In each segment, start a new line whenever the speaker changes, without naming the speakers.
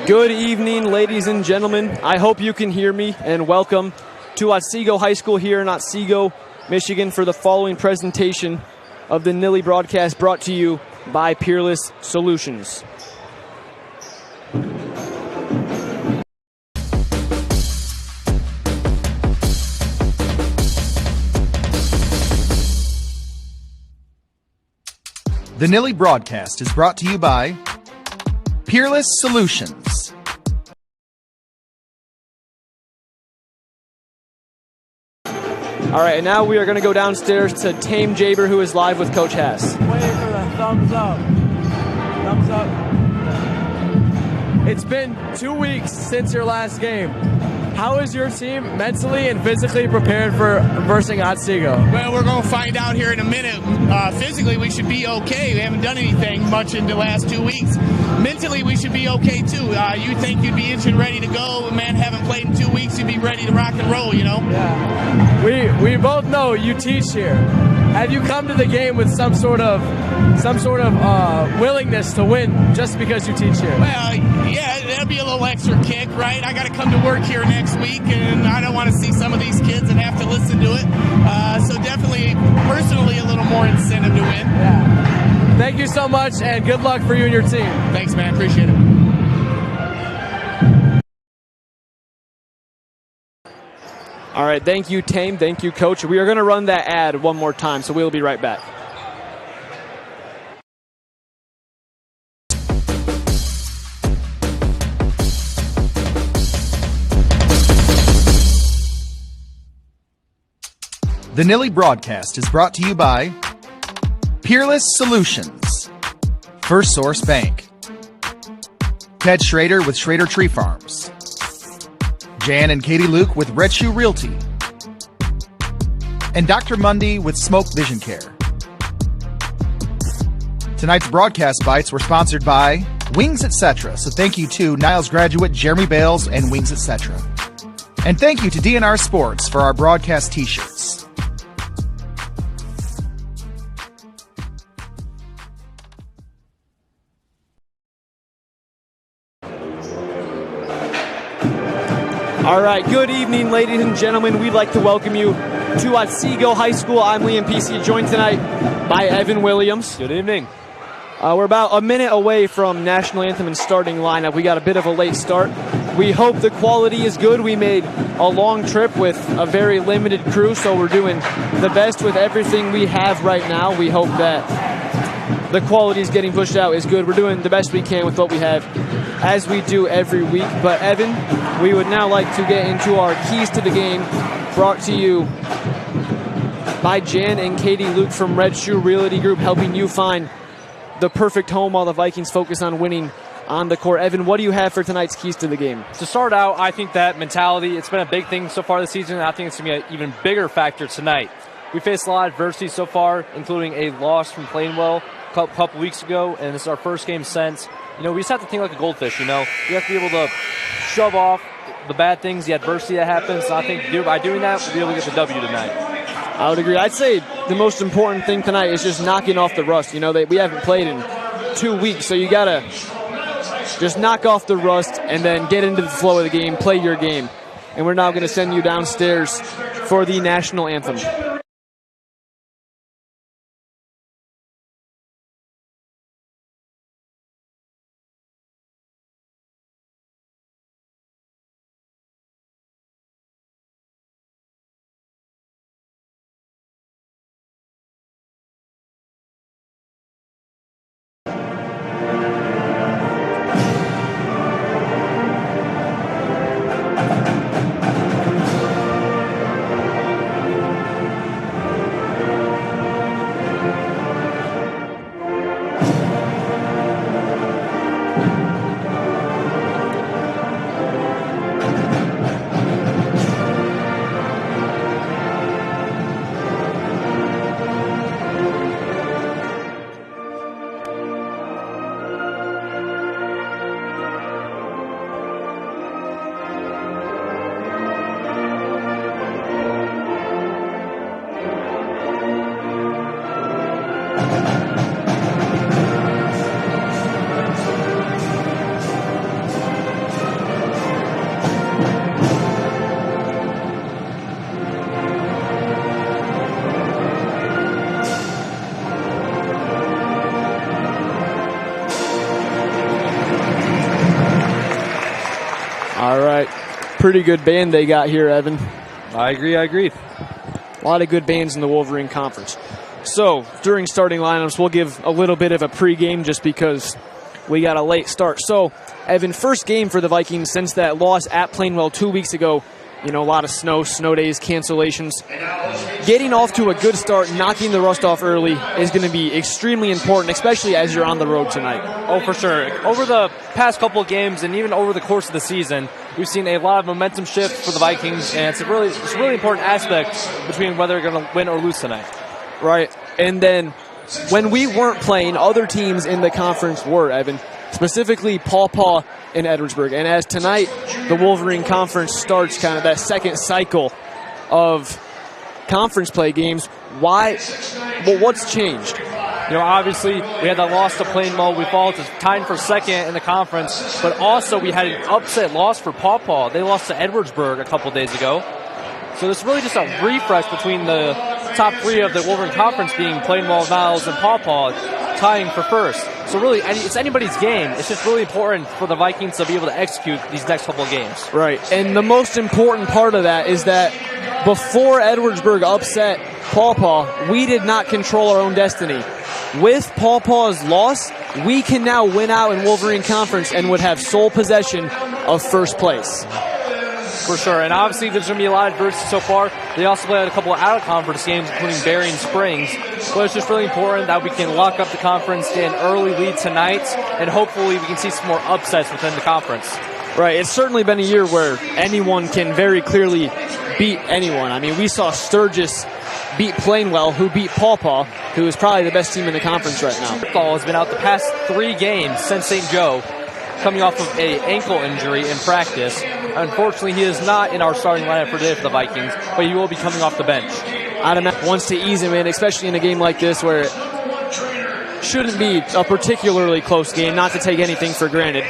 Good evening, ladies and gentlemen. I hope you can hear me, and welcome to Otsego High School here in Otsego, Michigan, for the following presentation of the Nilly broadcast brought to you by Peerless Solutions.
The Nilly broadcast is brought to you by Peerless Solutions.
All right, and now we are going to go downstairs to Tame Jaber, who is live with Coach Haas.
Waiting for the thumbs up. Thumbs up. It's been 2 weeks since your last game. How is your team mentally and physically prepared for versing Otsego?
Well, we're going to find out here in a minute. Physically, we should be okay. We haven't done anything much in the last 2 weeks. Mentally, we should be okay, too. You think you'd be itched and ready to go. Man, haven't played in 2 weeks, you'd be ready to rock and roll, you know?
Yeah. We both know you teach here. Have you come to the game with some sort of willingness to win just because you teach here?
Well, yeah, that'll be a little extra kick, right? I got to come to work here next week, and I don't want to see some of these kids and have to listen to it. So definitely, personally, a little more incentive to win.
Yeah. Thank you so much, and good luck for you and your team.
Thanks, man. Appreciate it.
All right, thank you, Tame. Thank you, Coach. We are going to run that ad one more time, so we'll be right back.
The Nilly broadcast is brought to you by Peerless Solutions, First Source Bank, Ted Schrader with Schrader Tree Farms, Jan and Katie Luke with Red Shoe Realty, and Dr. Mundy with Smoke Vision Care. Tonight's broadcast bites were sponsored by Wings Etc. So thank you to Niles graduate Jeremy Bales and Wings Etc. And thank you to DNR Sports for our broadcast t-shirts.
All right, good evening, ladies and gentlemen. We'd like to welcome you to Otsego High School. I'm Liam PC, joined tonight by Evan Williams.
Good evening.
We're about a minute away from National Anthem and starting lineup. We got a bit of a late start. We hope the quality is good. We made a long trip with a very limited crew, so we're doing the best with everything we have right now. We hope that the quality is getting pushed out is good. We're doing the best we can with what we have, as we do every week. But Evan, we would now like to get into our keys to the game, brought to you by Jan and Katie Luke from Red Shoe Realty Group, helping you find the perfect home while the Vikings focus on winning on the court. Evan, what do you have for tonight's keys to the game?
To start out, I think that mentality, it's been a big thing so far this season, and I think it's going to be an even bigger factor tonight. We faced a lot of adversity so far, including a loss from Plainwell a couple weeks ago, and this is our first game since. We just have to think like a goldfish, We have to be able to shove off the bad things, the adversity that happens. And I think by doing that, we'll be able to get the W tonight.
I would agree. I'd say the most important thing tonight is just knocking off the rust. We haven't played in 2 weeks, so you got to just knock off the rust and then get into the flow of the game, play your game. And we're now going to send you downstairs for the national anthem. All right. Pretty good band they got here, Evan.
I agree.
A lot of good bands in the Wolverine Conference. So, during starting lineups, we'll give a little bit of a pregame just because we got a late start. So, Evan, first game for the Vikings since that loss at Plainwell 2 weeks ago. You know, a lot of snow days, cancellations. Getting off to a good start, knocking the rust off early is going to be extremely important, especially as you're on the road tonight.
Oh, for sure. Over the past couple of games and even over the course of the season, we've seen a lot of momentum shift for the Vikings, and it's a really important aspect between whether they're going to win or lose tonight.
Right. And then when we weren't playing, other teams in the conference were, Evan, specifically Paw Paw and Edwardsburg. And as tonight, the Wolverine Conference starts kind of that second cycle of conference play games, what's changed?
You know, obviously, we had that loss to Plainwell. We fall to tying for second in the conference, but also we had an upset loss for Paw Paw. They lost to Edwardsburg a couple days ago. So this is really just a refresh between the top three of the Wolverine Conference being Plainwell, Niles, and Paw Paw, tying for first. So really, it's anybody's game. It's just really important for the Vikings to be able to execute these next couple of games.
Right, and the most important part of that is that before Edwardsburg upset Paw Paw, we did not control our own destiny. With Paw Paw's loss, we can now win out in Wolverine Conference and would have sole possession of first place.
For sure, and obviously there's going to be a lot of adversity so far. They also played a couple of out-of-conference games, including Berry and Springs. But it's just really important that we can lock up the conference, get an early lead tonight, and hopefully we can see some more upsets within the conference.
Right, it's certainly been a year where anyone can very clearly beat anyone. I mean, we saw Sturgis beat Plainwell, who beat Paw Paw, who is probably the best team in the conference right now.
Paul has been out the past 3 games since St. Joe, coming off of an ankle injury in practice. Unfortunately, he is not in our starting lineup for today for the Vikings, but he will be coming off the bench.
Adam wants to ease him in, especially in a game like this where it shouldn't be a particularly close game, not to take anything for granted.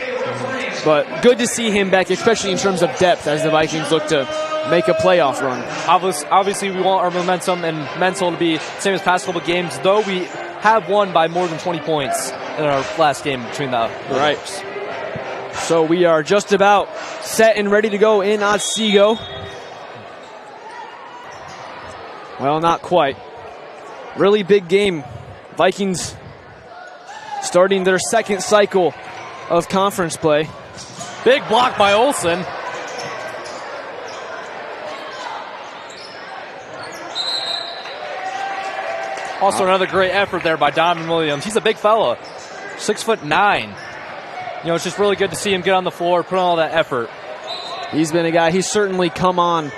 But good to see him back, especially in terms of depth, as the Vikings look to make a playoff run.
Obviously, we want our momentum and mental to be the same as past couple games, though we have won by more than 20 points in our last game between the groups.
So we are just about set and ready to go in Otsego. Well, not quite. Really big game. Vikings starting their second cycle of conference play.
Big block by Olsen. Also another great effort there by Donovan Williams. He's a big fella, 6'9". You know, it's just really good to see him get on the floor, put on all that effort.
He's been a guy, he's certainly come on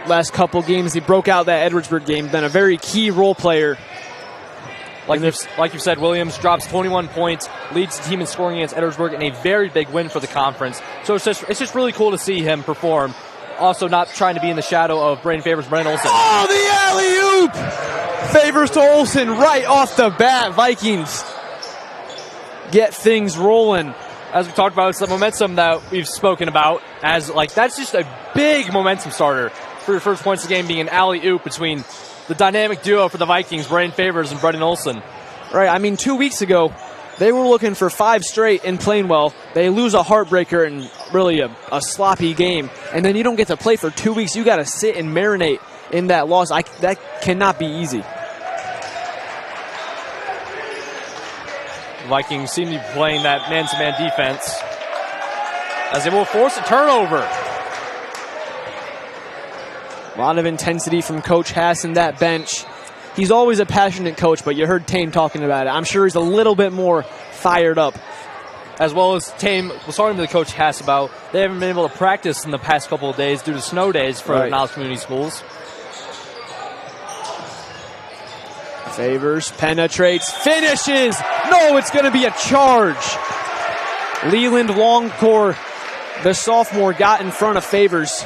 last couple games. He broke out that Edwardsburg game, been a very key role player.
Like you said, Williams drops 21 points, leads the team in scoring against Edwardsburg in a very big win for the conference. So it's just really cool to see him perform. Also not trying to be in the shadow of Braden Favors, Brennan Olsen.
Oh, the alley-oop! Favors to Olsen right off the bat. Vikings get things rolling.
As we talked about, it's the momentum that we've spoken about. That's just a big momentum starter for your first points of the game, being an alley-oop between the dynamic duo for the Vikings, Braden Favors and Brendan Olsen.
Right, I mean, 2 weeks ago, they were looking for 5 straight in Plainwell. They lose a heartbreaker in really a sloppy game, and then you don't get to play for 2 weeks. You got to sit and marinate in that loss. That cannot be easy.
The Vikings seem to be playing that man-to-man defense as they will force a turnover.
A lot of intensity from Coach Hass and that bench. He's always a passionate coach, but you heard Tame talking about it. I'm sure he's a little bit more fired up.
As well as Tame was talking to the Coach Hass about, they haven't been able to practice in the past couple of days due to snow days for Niles Community Schools.
Favors, penetrates, finishes! No, it's going to be a charge! Leland Longcore, the sophomore, got in front of Favors.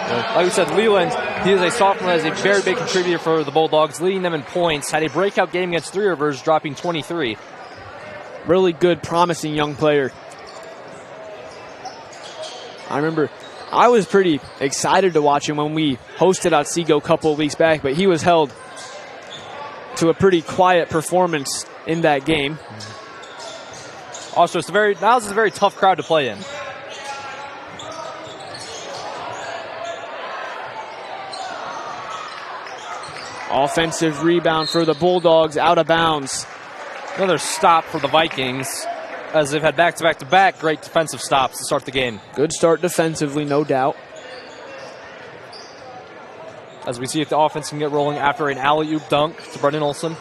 Like we said, Leland, he is a sophomore, is a very big contributor for the Bulldogs, leading them in points. Had a breakout game against Three Rivers, dropping 23.
Really good, promising young player. I remember I was pretty excited to watch him when we hosted Otsego a couple of weeks back, but he was held to a pretty quiet performance in that game.
Also, Niles is a very tough crowd to play in.
Offensive rebound for the Bulldogs, out of bounds.
Another stop for the Vikings, as they've had back-to-back-to-back great defensive stops to start the game.
Good start defensively, no doubt.
As we see if the offense can get rolling after an alley-oop dunk to Brendan Olson.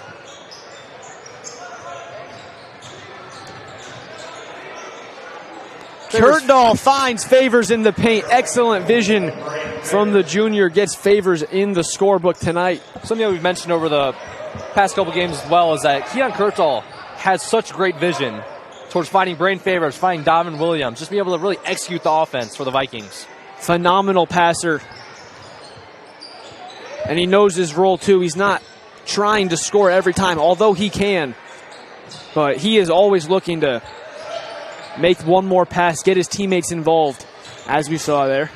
Kurtdahl finds Favors in the paint. Excellent vision from the junior. Gets Favors in the scorebook tonight.
Something that we've mentioned over the past couple games as well is that Keon Kurtdahl has such great vision towards finding Brain Favors, finding Donovan Williams, just being able to really execute the offense for the Vikings.
Phenomenal passer. And he knows his role too. He's not trying to score every time, although he can. But he is always looking to make one more pass, get his teammates involved, as we saw there.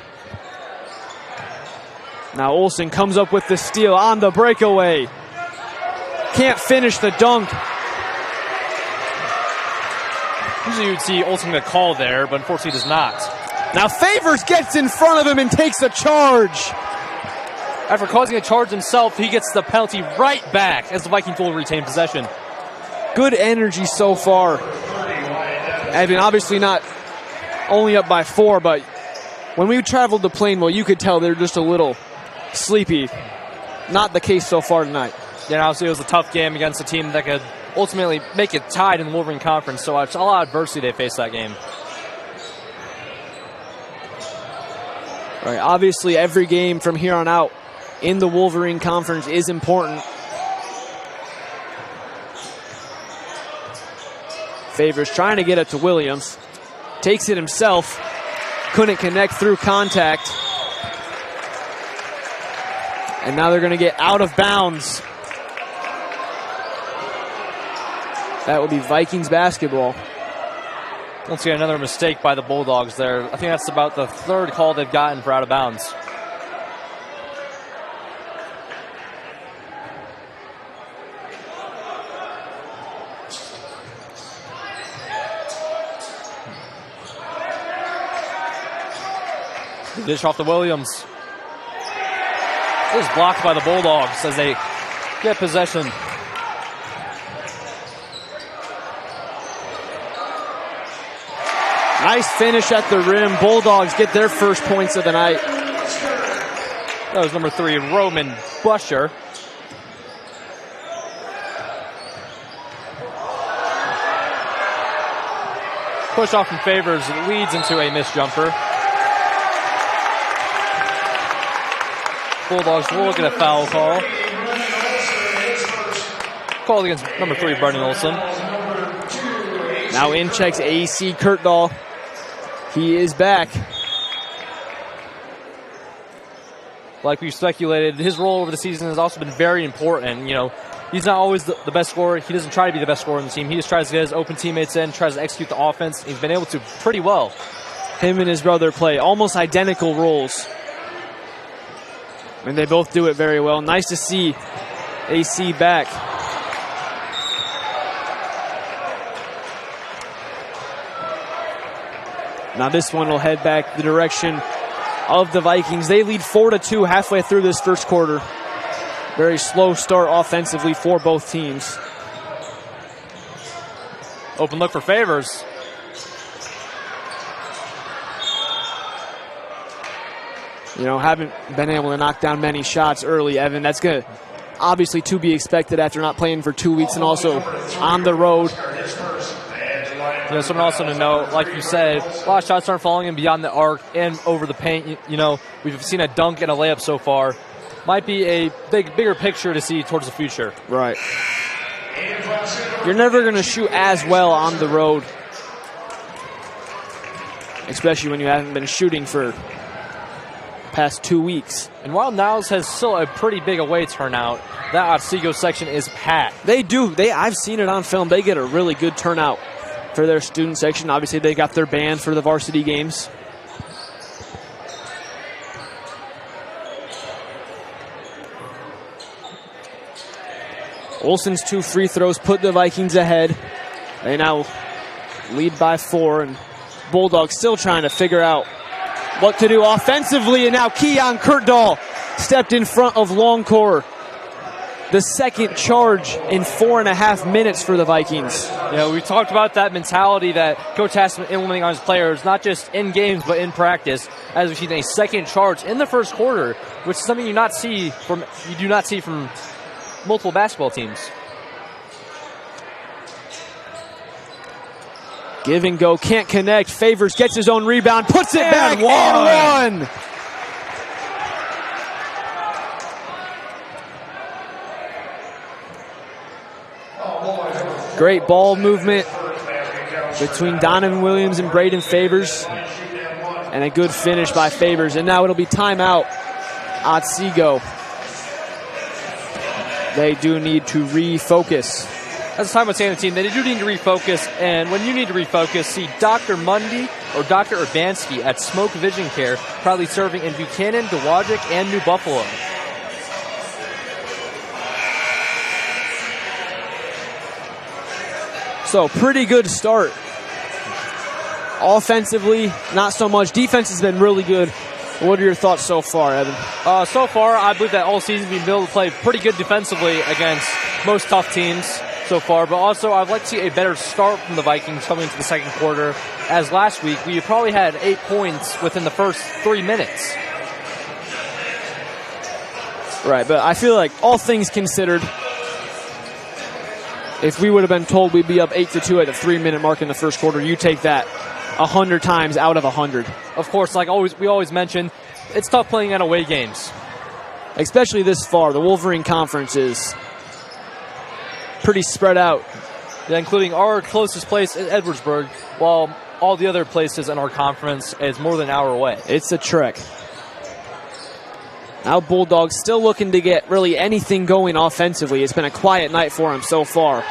Now Olsen comes up with the steal on the breakaway. Can't finish the dunk.
Usually you'd see Olsen get a call there, but unfortunately does not.
Now Favors gets in front of him and takes a charge.
After causing a charge himself, he gets the penalty right back as the Vikings will retain possession.
Good energy so far. Evan, obviously not only up by 4, but when we traveled to Plainwell, you could tell they're just a little sleepy. Not the case so far tonight.
Yeah, obviously it was a tough game against a team that could ultimately make it tied in the Wolverine Conference, so it's a lot of adversity they faced that game.
All right, obviously every game from here on out in the Wolverine Conference is important. Favors trying to get it to Williams. Takes it himself. Couldn't connect through contact. And now they're going to get out of bounds. That would be Vikings basketball.
Once again, another mistake by the Bulldogs there. I think that's about the 3rd call they've gotten for out of bounds. Dish off to Williams. It was blocked by the Bulldogs as they get possession.
Nice finish at the rim. Bulldogs get their first points of the night.
That was number 3, Roman Busher. Push off from Favors leads into a missed jumper. Bulldogs will get a foul call. Called against number 3, Brendan Olson.
Now in checks AC Kurtdahl. He is back.
Like we speculated, his role over the season has also been very important. You know, he's not always the best scorer. He doesn't try to be the best scorer on the team. He just tries to get his open teammates in, tries to execute the offense. He's been able to pretty well.
Him and his brother play almost identical roles. And they both do it very well. Nice to see AC back. Now this one will head back the direction of the Vikings. They lead 4-2 halfway through this first quarter. Very slow start offensively for both teams.
Open look for Favors.
You know, haven't been able to knock down many shots early, Evan. That's going to obviously to be expected after not playing for 2 weeks and also on the road.
You know, something also to note, like you said, a lot of shots aren't falling in beyond the arc and over the paint. You know, we've seen a dunk and a layup so far. Might be a bigger picture to see towards the future.
Right. You're never going to shoot as well on the road, especially when you haven't been shooting for past 2 weeks.
And while Niles has still a pretty big away turnout, that Otsego section is packed.
They do. I've seen it on film. They get a really good turnout for their student section. Obviously, they got their band for the varsity games. Olsen's 2 free throws put the Vikings ahead. They now lead by 4, and Bulldogs still trying to figure out what to do offensively, and now Keon Kurtdahl stepped in front of Longcore. the second charge in 4.5 minutes for the Vikings.
Yeah, we talked about that mentality that Coach has been implementing on his players, not just in games but in practice. As we've seen a second charge in the first quarter, which is something you do not see from multiple basketball teams.
Give and go, can't connect. Favors gets his own rebound, puts it back, and one. Great ball movement between Donovan Williams and Braden Favors. And a good finish by Favors. And now it'll be timeout. Otsego. They do need to refocus.
That's the time with saying the team. They do need to refocus. And when you need to refocus, see Dr. Mundy or Dr. Urbanski at Smoke Vision Care, proudly serving in Buchanan, Dowagiac, and New Buffalo.
So pretty good start. Offensively, not so much. Defense has been really good. What are your thoughts so far, Evan?
So far, I believe that all season we've been able to play pretty good defensively against most tough teams so far. But also, I'd like to see a better start from the Vikings coming into the second quarter. As last week, we probably had 8 points within the first 3 minutes.
Right, but I feel like all things considered, if we would have been told we'd be up 8-2 at the 3-minute mark in the first quarter, you take that 100 times out of 100.
Of course, we always mention, it's tough playing at away games.
Especially this far. The Wolverine Conference is pretty spread out.
Yeah, including our closest place in Edwardsburg, while all the other places in our conference is more than an hour away.
It's a trek. Now Bulldogs still looking to get really anything going offensively. It's been a quiet night for him so far.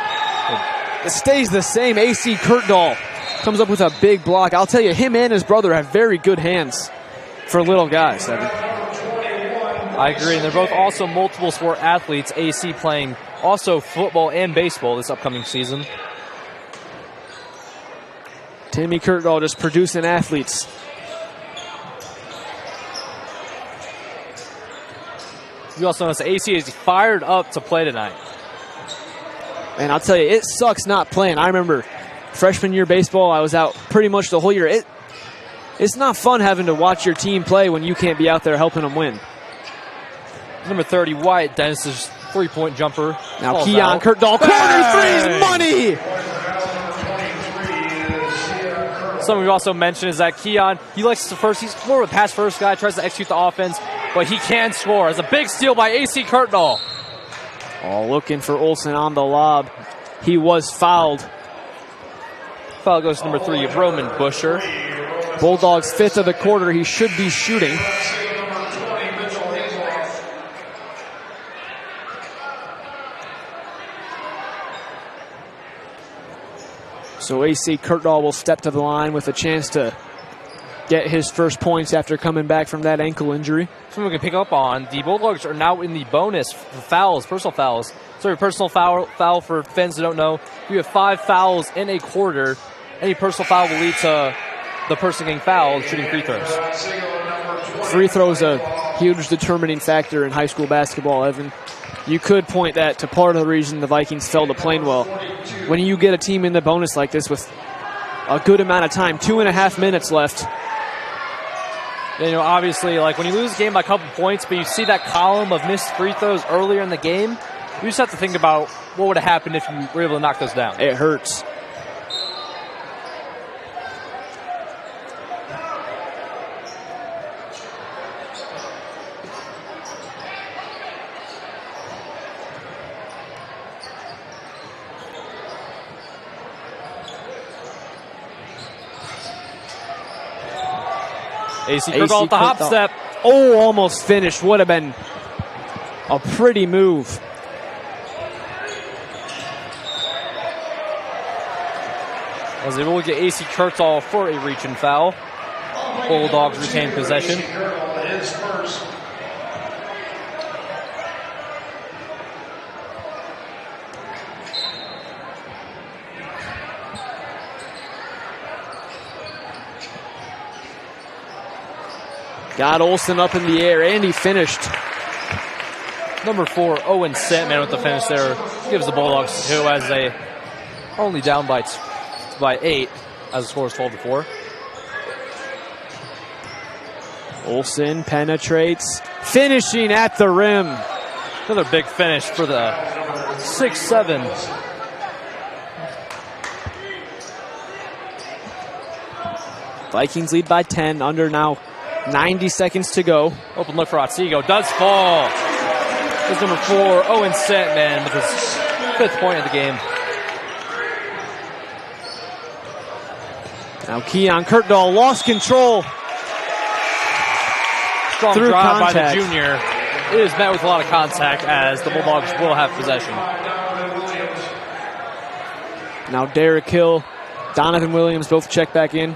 It stays the same. AC Kurtdahl comes up with a big block. I'll tell you, him and his brother have very good hands for little guys, Evan.
I agree, and they're both also multiple sport athletes. AC playing also football and baseball this upcoming season.
Timmy Kurtdahl just producing athletes.
You also notice AC is fired up to play tonight.
And I'll tell you, it sucks not playing. I remember freshman year baseball, I was out pretty much the whole year. It's not fun having to watch your team play when you can't be out there helping them win.
Number 30, Wyatt Dennis's three-point jumper.
Now Keon Kurtdahl, corner three's money!
Something we also mentioned is that Keon, he likes to first, he's more of a pass-first guy, tries to execute the offense, but he can score. It's a big steal by AC Kurtdahl.
Oh, looking for Olsen on the lob. He was fouled.
Foul goes to number 3, Roman Busher.
Bulldogs 5th of the quarter. He should be shooting. So AC Kurtdahl will step to the line with a chance to get his first points after coming back from that ankle injury.
Something we can pick up on, the Bulldogs are now in the bonus for fouls, personal fouls. So a personal foul for fans that don't know, we have 5 fouls in a quarter. Any personal foul will lead to the person getting fouled shooting free throws.
Free throws a huge determining factor in high school basketball, Evan. You could point that to part of the reason the Vikings fell to Plainwell. When you get a team in the bonus like this with a good amount of time, 2.5 minutes left.
You know, obviously, like when you lose a game by a couple points, but you see that column of missed free throws earlier in the game, you just have to think about what would have happened if you were able to knock those down.
It hurts.
AC Kurtdahl at the hop step.
Oh, almost finished. Would have been a pretty move.
As they will get AC Kurtdahl for a reach and foul. Bulldogs retain possession.
Got Olsen up in the air, and he finished.
Number 4, Owen Santman with the finish there. Gives the Bulldogs 2 as they only down by 8 as the score is 12-4.
Olsen penetrates, finishing at the rim.
Another big finish for the 6'7".
Vikings lead by 10, under now 90 seconds to go.
Open look for Otsego, does fall. There's number 4, Owen Santman with his 5th point of the game.
Now Keon Kurtdahl lost control.
Strong
through
drive by
contact.
the junior. It is met with a lot of contact as the Bulldogs will have possession.
Now Derek Hill, Donovan Williams both check back in.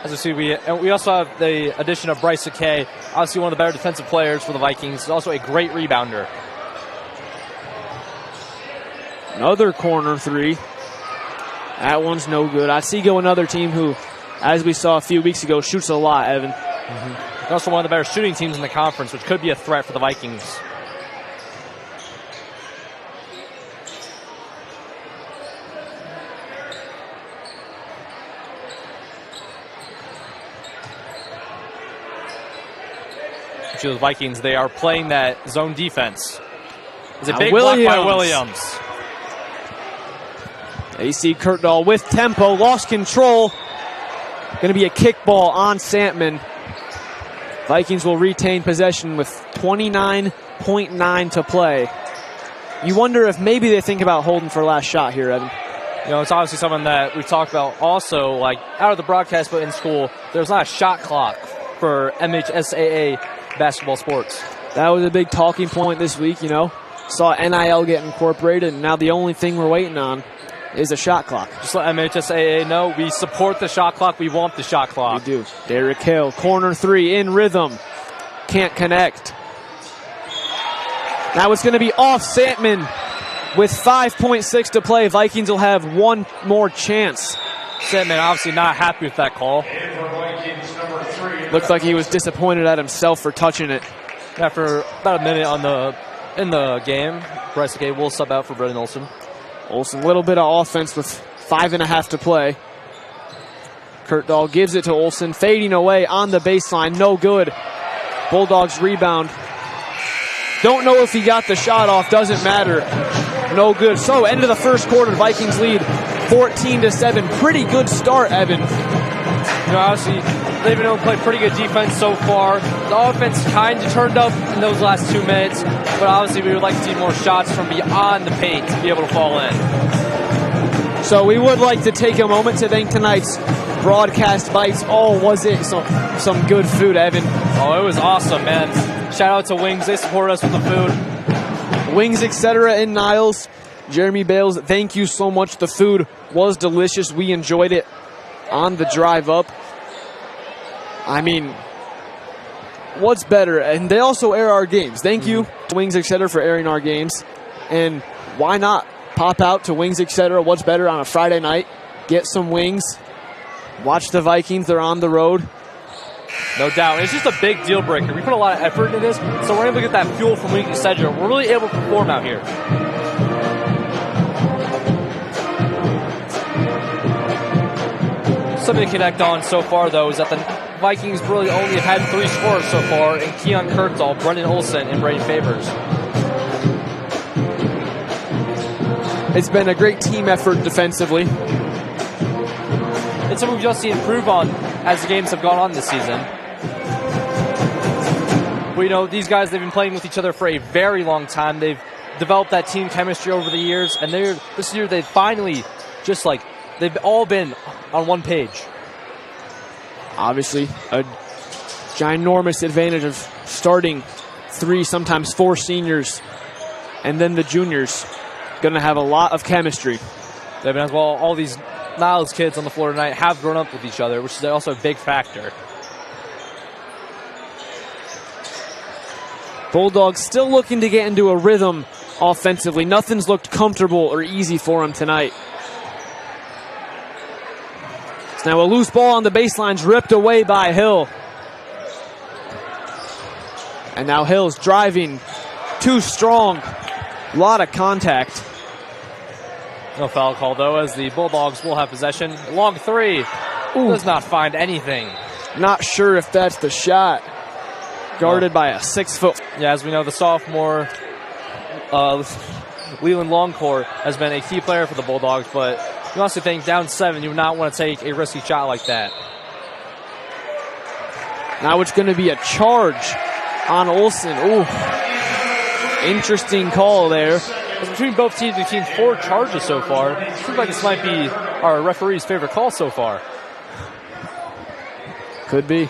As you see, we also have the addition of Bryce Akay, obviously one of the better defensive players for the Vikings. He's also a great rebounder.
Another corner 3. That one's no good. Otsego, another team who, as we saw a few weeks ago, shoots a lot, Evan.
They're also one of the better shooting teams in the conference, which could be a threat for the Vikings. The Vikings, they are playing that zone defense. It's a big block by Williams.
AC Kurtdahl with tempo, lost control. Going to be a kickball on Santman. Vikings will retain possession with 29.9 to play. You wonder if maybe they think about holding for last shot here, Evan.
You know, it's obviously something that we've talked about also, like out of the broadcast, but in school, there's not a shot clock for MHSAA basketball sports.
That was a big talking point this week, you know. Saw NIL get incorporated, and now the only thing we're waiting on is a shot clock.
Just let MHSAA know we support the shot clock. We want the shot clock.
We do. Derek Hill, corner 3 in rhythm. Can't connect. Now it's going to be off Santman with 5.6 to play. Vikings will have one more chance.
Santman obviously not happy with that call.
Looks like he was disappointed at himself for touching it.
After about a minute in the game, Bryce Akay will sub out for Brendan Olsen.
Olsen, a little bit of offense with 5.5 to play. Kurtdahl gives it to Olsen, fading away on the baseline, no good. Bulldogs rebound. Don't know if he got the shot off, doesn't matter. No good. So, end of the first quarter, Vikings lead 14-7. Pretty good start, Evan.
You know, obviously, they've been able to play pretty good defense so far. The offense kind of turned up in those last 2 minutes, but obviously we would like to see more shots from beyond the paint to be able to fall in.
So we would like to take a moment to thank tonight's broadcast bites. Oh, was it some good food, Evan?
Oh, it was awesome, man. Shout out to Wings. They support us with the food.
Wings, etc. in Niles. Jeremy Bales, thank you so much. The food was delicious. We enjoyed it on the drive up. I mean, what's better? And they also air our games. Thank you, Wings, etc., for airing our games. And why not pop out to Wings, etc.? What's better on a Friday night? Get some wings. Watch the Vikings. They're on the road.
No doubt. It's just a big deal breaker. We put a lot of effort into this, so we're able to get that fuel from Wings, etc. We're really able to perform out here. Something to connect on so far, though, is that the Vikings really only have had 3 scorers so far in Keon Kurtdahl, Brendan Olsen, and Brady Favors.
It's been a great team effort defensively.
It's something we've just seen improve on as the games have gone on this season. But, you know, these guys, they've been playing with each other for a very long time. They've developed that team chemistry over the years, and this year they finally just like they've all been on one page.
Obviously, a ginormous advantage of starting 3, sometimes 4 seniors, and then the juniors. Going to have a lot of chemistry.
They've been, as well, all these Niles kids on the floor tonight have grown up with each other, which is also a big factor.
Bulldogs still looking to get into a rhythm offensively. Nothing's looked comfortable or easy for them tonight. So now a loose ball on the baseline's ripped away by Hill. And now Hill's driving too strong. A lot of contact.
No foul call, though, as the Bulldogs will have possession. Long three.
Ooh.
Does not find anything.
Not sure if that's the shot. Guarded by a 6-foot.
Yeah, as we know, the sophomore Leland Longcourt has been a key player for the Bulldogs, but you honestly think down 7, you would not want to take a risky shot like that.
Now it's going to be a charge on Olsen. Ooh. Interesting call there.
Between both teams, we've seen 4 charges so far. It seems like this might be our referee's favorite call so far.
Could be.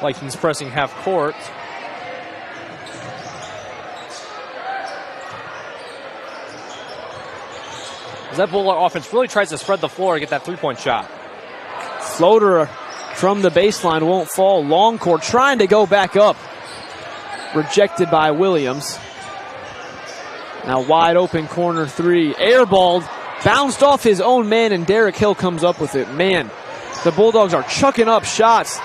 Vikings pressing half court. That Bulldog offense really tries to spread the floor to get that three-point shot.
Floater from the baseline won't fall. Longcourt trying to go back up. Rejected by Williams. Now wide open corner 3. Airballed. Bounced off his own man, and Derek Hill comes up with it. Man, the Bulldogs are chucking up shots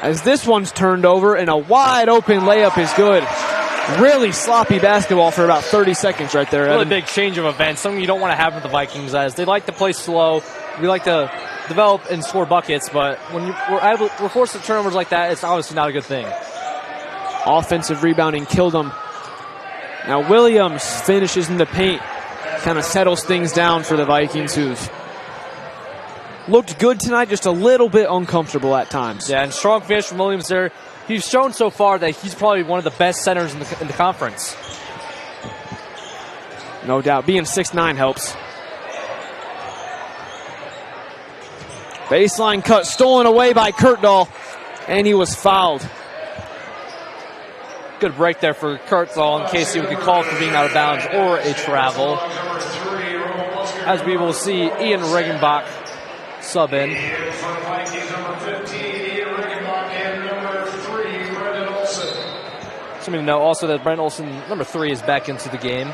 as this one's turned over, and a wide open layup is good. Really sloppy basketball for about 30 seconds right there, Evan.
Really big change of events, something you don't want to have with the Vikings, as they like to play slow. We like to develop and score buckets, but when we're forced to turnovers like that, it's obviously not a good thing.
Offensive rebounding killed them. Now Williams finishes in the paint. Kind of settles things down for the Vikings, who've looked good tonight, just a little bit uncomfortable at times.
Yeah, and strong finish from Williams there. He's shown so far that he's probably one of the best centers in the conference.
No doubt. Being 6'9" helps. Baseline cut stolen away by Kurtdahl, and he was fouled.
Good break there for Kurtdahl in case he would get called for being out of bounds or a travel. As we will see Ian Regenbach sub in. Something to know also that Brent Olsen, number 3, is back into the game.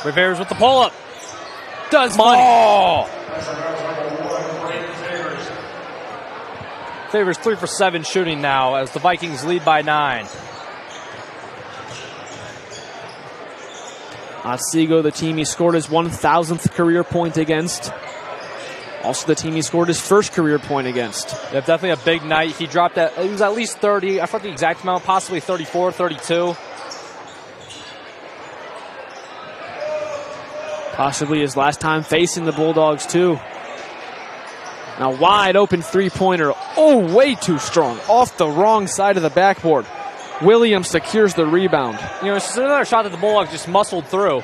Rivera's with the pull-up. Does fall. Favors 3 for 7 shooting now as the Vikings lead by 9.
Otsego, the team he scored his 1,000th career point against. Also the team he scored his first career point against.
Yeah, definitely a big night. He dropped that. It was at least 30. I forgot the exact amount, possibly 34, 32.
Possibly his last time facing the Bulldogs, too. Now wide open three-pointer. Oh, way too strong. Off the wrong side of the backboard. Williams secures the rebound.
You know, it's just another shot that the Bulldogs just muscled through.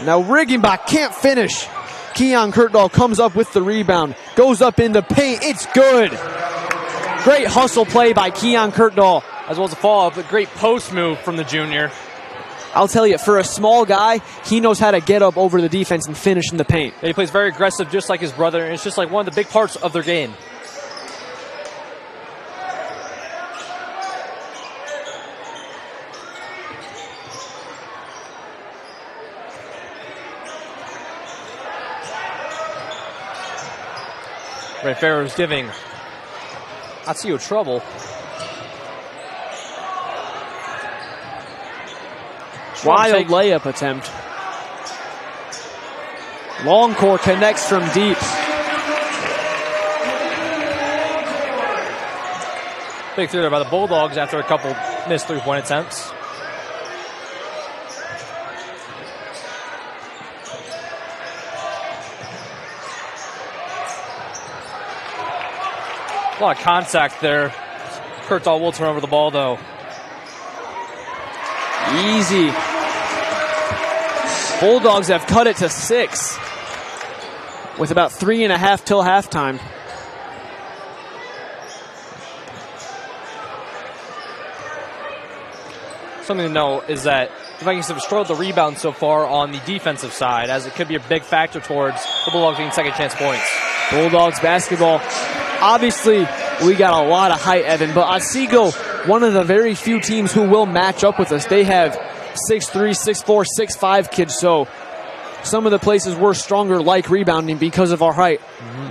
Now Riggenbach can't finish. Keon Kurtdahl comes up with the rebound. Goes up in the paint. It's good. Great hustle play by Keon Kurtdahl.
As well as a follow-up, a great post move from the junior.
I'll tell you, for a small guy, he knows how to get up over the defense and finish in the paint.
Yeah, he plays very aggressive just like his brother, and it's just like one of the big parts of their game. Ray Farrer is giving Otsego trouble.
Wild layup attempt. Longcourt connects from deep.
Big three there by the Bulldogs after a couple missed three-point attempts. A lot of contact there. Kurtdahl will turn over the ball, though.
Easy. Bulldogs have cut it to 6 with about 3.5 till halftime.
Something to know is that the Vikings have struggled the rebound so far on the defensive side, as it could be a big factor towards the Bulldogs getting second chance points.
Bulldogs basketball. Obviously, we got a lot of height, Evan, but Otsego, one of the very few teams who will match up with us. They have 6'3", 6'4", 6'5" kids, so some of the places we're stronger like rebounding because of our height.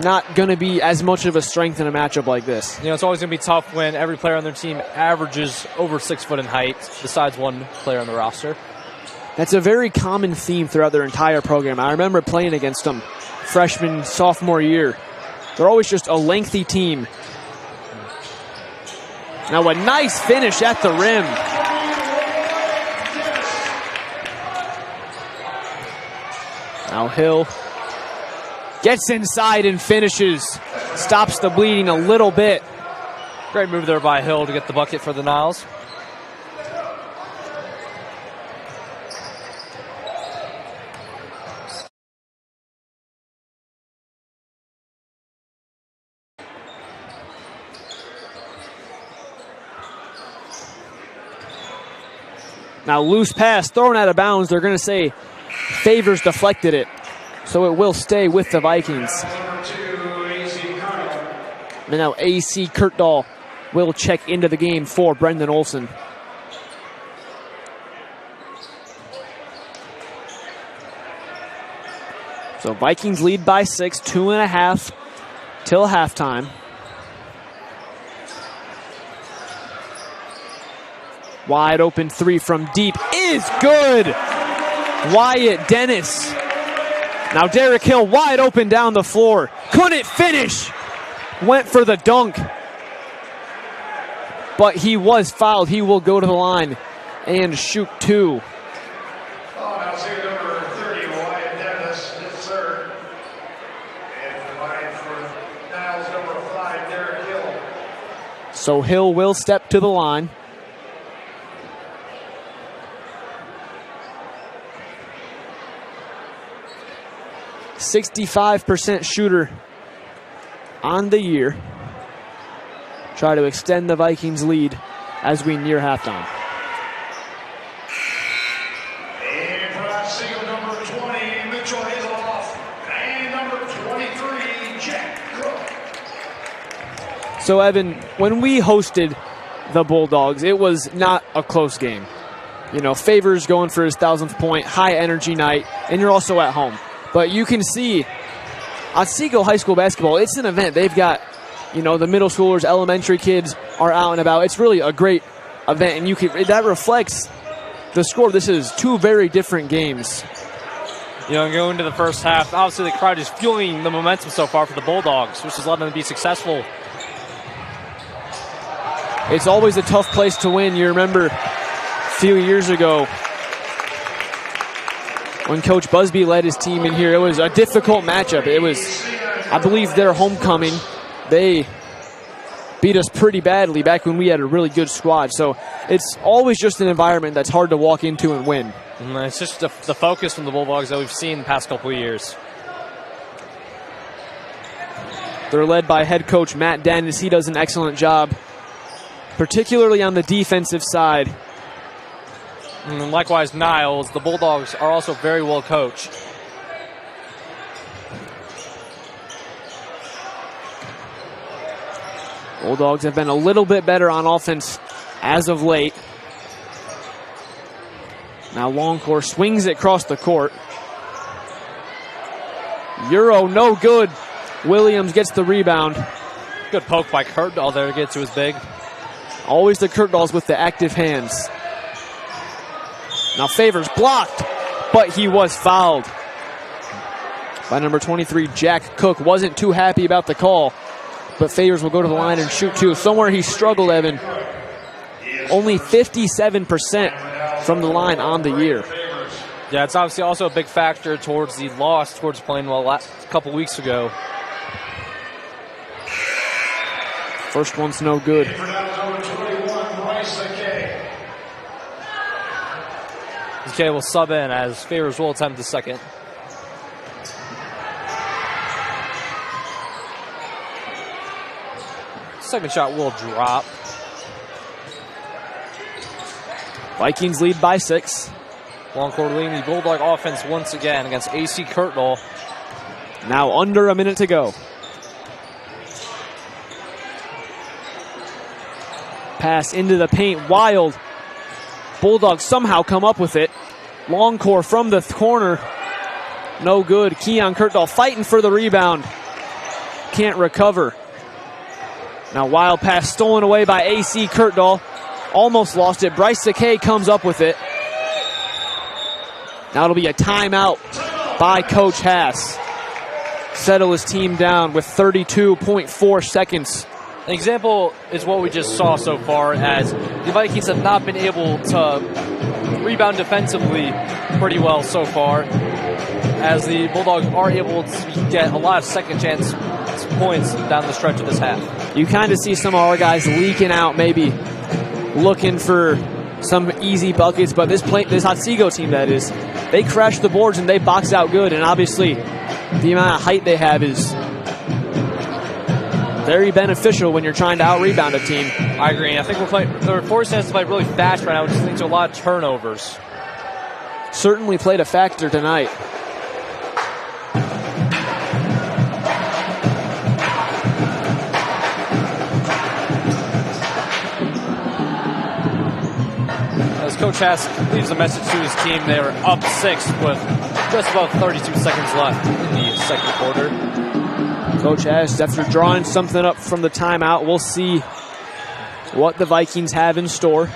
Not going to be as much of a strength in a matchup like this.
You know, it's always going to be tough when every player on their team averages over 6 foot in height, besides one player on the roster.
That's a very common theme throughout their entire program. I remember playing against them freshman, sophomore year. They're always just a lengthy team. Now a nice finish at the rim. Now Hill gets inside and finishes. Stops the bleeding a little bit.
Great move there by Hill to get the bucket for the Niles.
Now loose pass thrown out of bounds. They're going to say Favors deflected it, so it will stay with the Vikings. And now A.C. Kurtdahl will check into the game for Brendan Olson. So Vikings lead by 6, 2.5 till halftime. Wide open three from deep is good. Wyatt Dennis. Now Derek Hill wide open down the floor. Couldn't finish. Went for the dunk. But he was fouled. He will go to the line and shoot two.
Now see number 30, Wyatt Dennis, his third. And the line for Niles, number 5, Derek Hill.
So Hill will step to the line. .65% shooter on the year. Try to extend the Vikings lead as we near halftime.
And for that single, number 20, Mitchell Hazeloff. And number 23, Jack Cook.
So Evan, when we hosted the Bulldogs, it was not a close game. You know, Favors going for his 1,000th point, high energy night, and you're also at home. But you can see Otsego High School basketball, it's an event. They've got, you know, the middle schoolers, elementary kids are out and about. It's really a great event, and you can, that reflects the score. This is two very different games.
You know, going into the first half, obviously the crowd is fueling the momentum so far for the Bulldogs, which has allowed them to be successful.
It's always a tough place to win. You remember a few years ago when Coach Busby led his team in here, it was a difficult matchup. It was, I believe, their homecoming. They beat us pretty badly back when we had a really good squad. So it's always just an environment that's hard to walk into and win.
And it's just the focus from the Bulldogs that we've seen the past couple of years.
They're led by head coach Matt Dennis. He does an excellent job, particularly on the defensive side.
And likewise, Niles, the Bulldogs are also very well coached.
Bulldogs have been a little bit better on offense as of late. Now Longcore swings it across the court. Euro, no good. Williams gets the rebound.
Good poke by Kurtdahl there to get to his big.
Always the Kurtdahls with the active hands. Now Favors blocked, but he was fouled by number 23, Jack Cook. Wasn't too happy about the call, but Favors will go to the line and shoot two. Somewhere he struggled, Evan. Only 57% from the line on the year.
Yeah, it's obviously also a big factor towards the loss towards Plainwell a couple weeks ago.
First one's no good.
Okay, will sub in as Favors will attempt the second. Second shot will drop.
Vikings lead by 6.
Longcore leading the Bulldog offense once again against A.C. Kurtdahl.
Now under a minute to go. Pass into the paint, Wild. Bulldogs somehow come up with it. Longcore from the corner. No good. Keon Kurtdahl fighting for the rebound. Can't recover. Now Wild pass stolen away by AC Kurtdahl. Almost lost it. Bryce Sakay comes up with it. Now it'll be a timeout by Coach Haas. Settle his team down with 32.4 seconds.
An example is what we just saw so far, as the Vikings have not been able to rebound defensively pretty well so far, as the Bulldogs are able to get a lot of second chance points down the stretch of this half.
You kind of see some of our guys leaking out, maybe looking for some easy buckets, but this Otsego team, that is, they crash the boards and they box out good, and obviously the amount of height they have is very beneficial when you're trying to out-rebound a team.
I agree. I think they're forcing us to play really fast right now, which leads to a lot of turnovers.
Certainly played a factor tonight.
As Coach Haas leaves a message to his team, they are up 6 with just about 32 seconds left in the second quarter.
Coach Haas, after drawing something up from the timeout, we'll see what the Vikings have in store.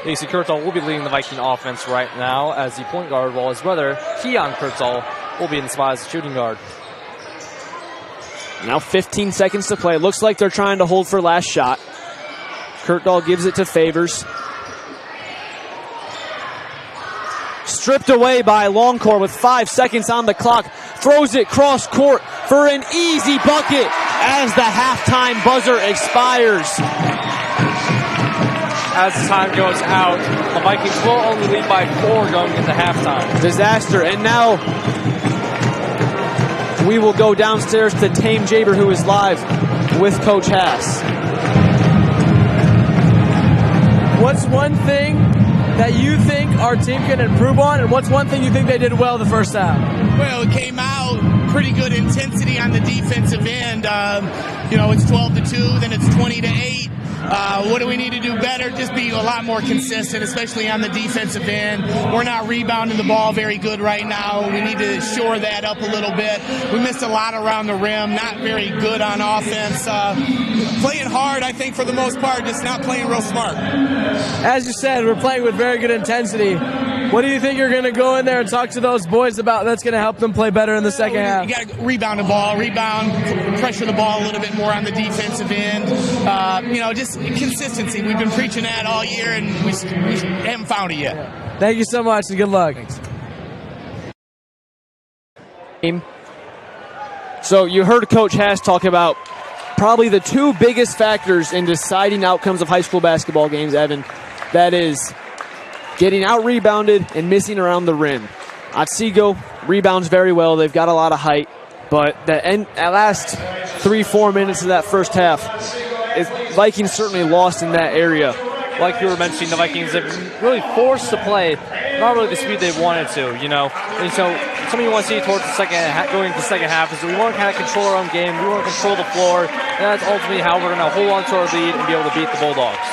AC Kurtdahl will be leading the Viking offense right now as the point guard, while his brother, Keon Kurtdahl, will be in the spot as the shooting guard.
Now 15 seconds to play. Looks like they're trying to hold for last shot. Kurtdahl gives it to Favors. Stripped away by Longcore with 5 seconds on the clock. Throws it cross court for an easy bucket as the halftime buzzer expires.
As time goes out, the Vikings will only lead by 4 going into halftime.
Disaster. And now we will go downstairs to Tame Jaber, who is live with Coach Haas.
What's one thing that you think our team can improve on, and what's one thing you think they did well the first half?
Well, it came out pretty good intensity on the defensive end. It's 12-2, then it's 20-8. What do we need to do better? Just be a lot more consistent, especially on the defensive end. We're not rebounding the ball very good right now. We need to shore that up a little bit. We missed a lot around the rim, not very good on offense. Playing hard, I think, for the most part, just not playing real smart.
As you said, we're playing with very good intensity. What do you think you're going to go in there and talk to those boys about that's going to help them play better in the second half?
You got to rebound the ball, pressure the ball a little bit more on the defensive end. Just consistency. We've been preaching that all year, and we haven't found it yet.
Thank you so much, and good luck.
Thanks. So you heard Coach Haas talk about probably the 2 biggest factors in deciding outcomes of high school basketball games, Evan. That is getting out-rebounded and missing around the rim. Otsego rebounds very well. They've got a lot of height. But that last 3-4 minutes of that first half, Vikings certainly lost in that area.
Like you were mentioning, the Vikings have been really forced to play not really the speed they wanted to, And so something you want to see towards the going into the second half is that we want to kind of control our own game. We want to control the floor. And that's ultimately how we're going to hold on to our lead and be able to beat the Bulldogs.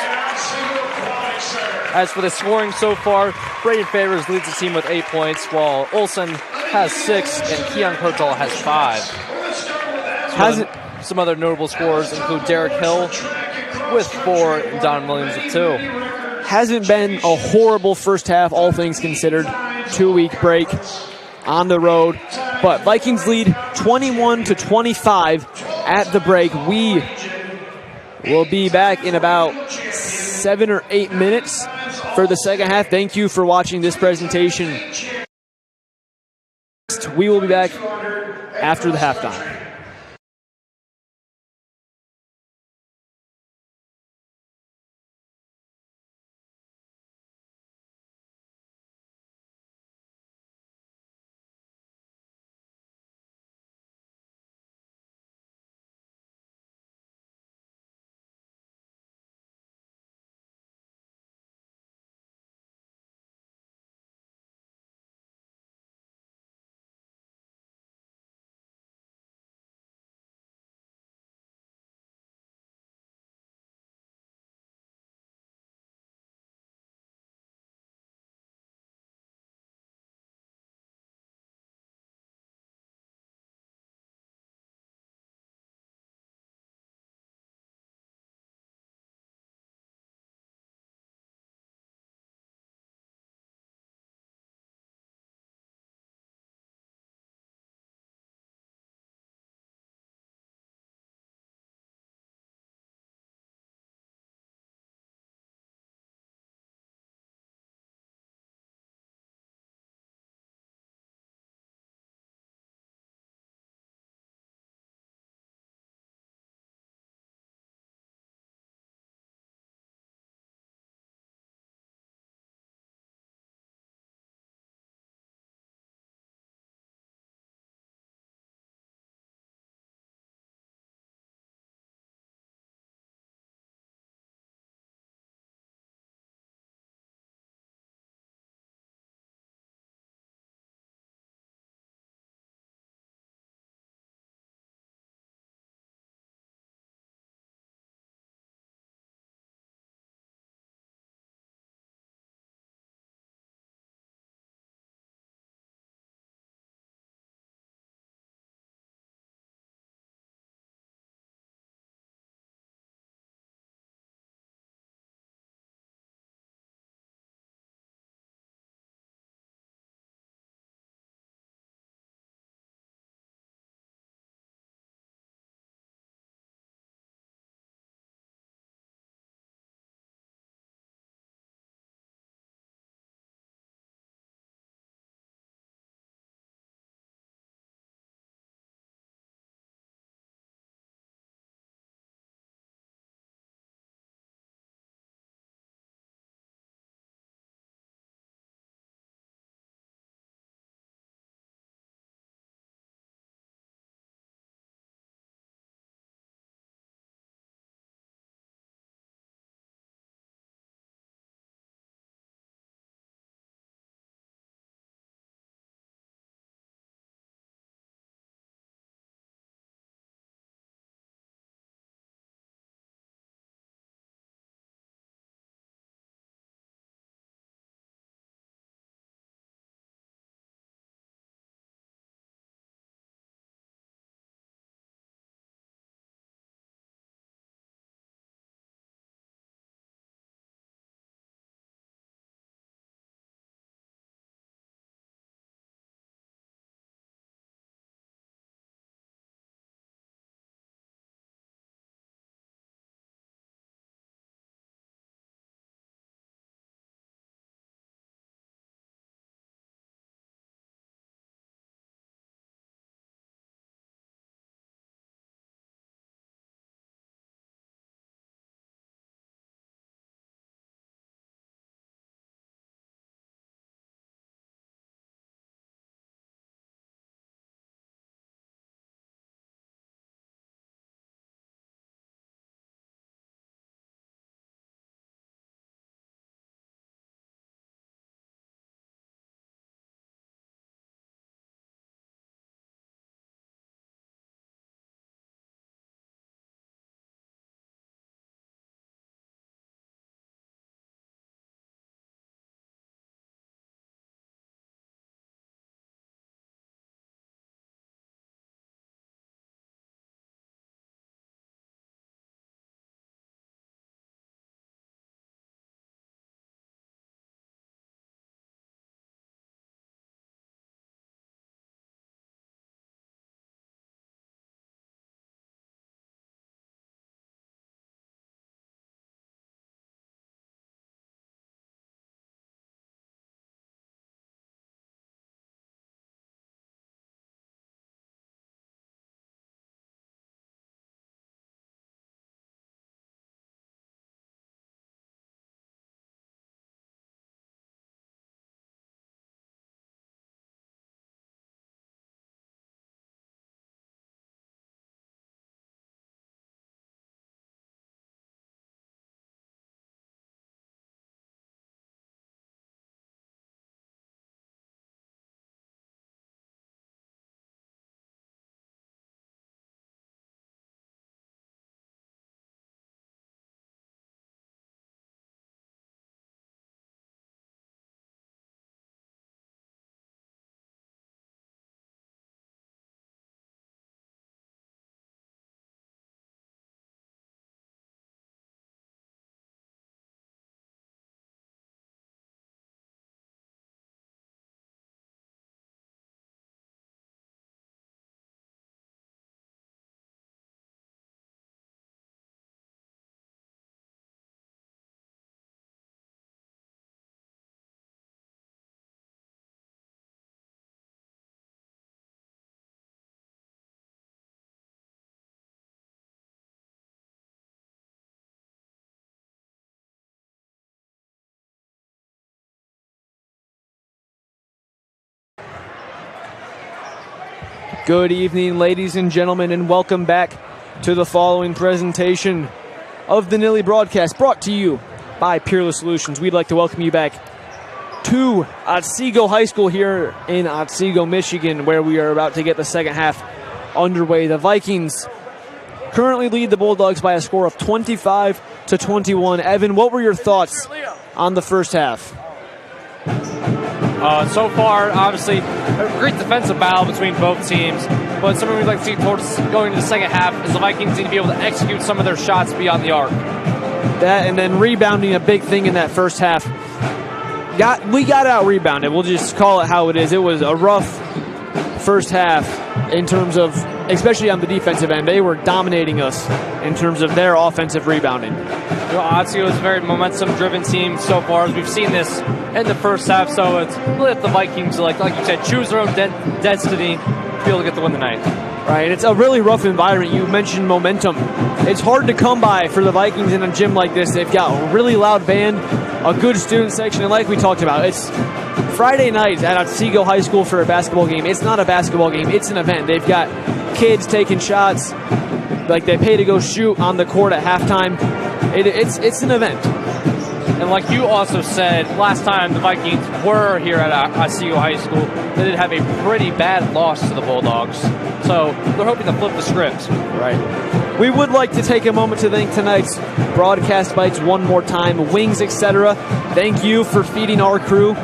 As for the scoring so far, Braden Favors leads the team with 8 points, while Olsen has 6 and Keon Kurtdahl has 5. Some other notable scorers include Derek Hill with 4 and Don Williams with 2.
Hasn't been a horrible first half, all things considered. 2-week break on the road. But Vikings lead 21-25 at the break. We will be back in about 7 or 8 minutes for the second half. Thank you for watching this presentation. We will be back after the halftime. Good evening, ladies and gentlemen, and welcome back to the following presentation of the Nilly broadcast, brought to you by Peerless Solutions. We'd like to welcome you back to Otsego High School here in Otsego, Michigan, where we are about to get the second half underway. The Vikings currently lead the Bulldogs by a score of 25-21. Evan, what were your thoughts on the first half?
So far, obviously, a great defensive battle between both teams, but something we'd like to see towards going into the second half is the Vikings need to be able to execute some of their shots beyond the arc.
That and then rebounding, a big thing in that first half. We got out-rebounded. We'll just call it how it is. It was a rough first half in terms of, especially on the defensive end. They were dominating us in terms of their offensive rebounding.
You know, Otsego is a very momentum-driven team so far, as we've seen this in the first half. So it's really up the Vikings, like you said, choose their own destiny to be able to get the win tonight.
Right, it's a really rough environment. You mentioned momentum. It's hard to come by for the Vikings in a gym like this. They've got a really loud band, a good student section, and like we talked about, it's Friday nights at Otsego High School for a basketball game. It's not a basketball game, it's an event. They've got kids taking shots, like they pay to go shoot on the court at halftime. It's an event.
And like you also said, last time the Vikings were here at Otsego High School, they did have a pretty bad loss to the Bulldogs. So they're hoping to flip the script.
Right. We would like to take a moment to thank tonight's broadcast bites one more time. Wings, etc. Thank you for feeding our crew.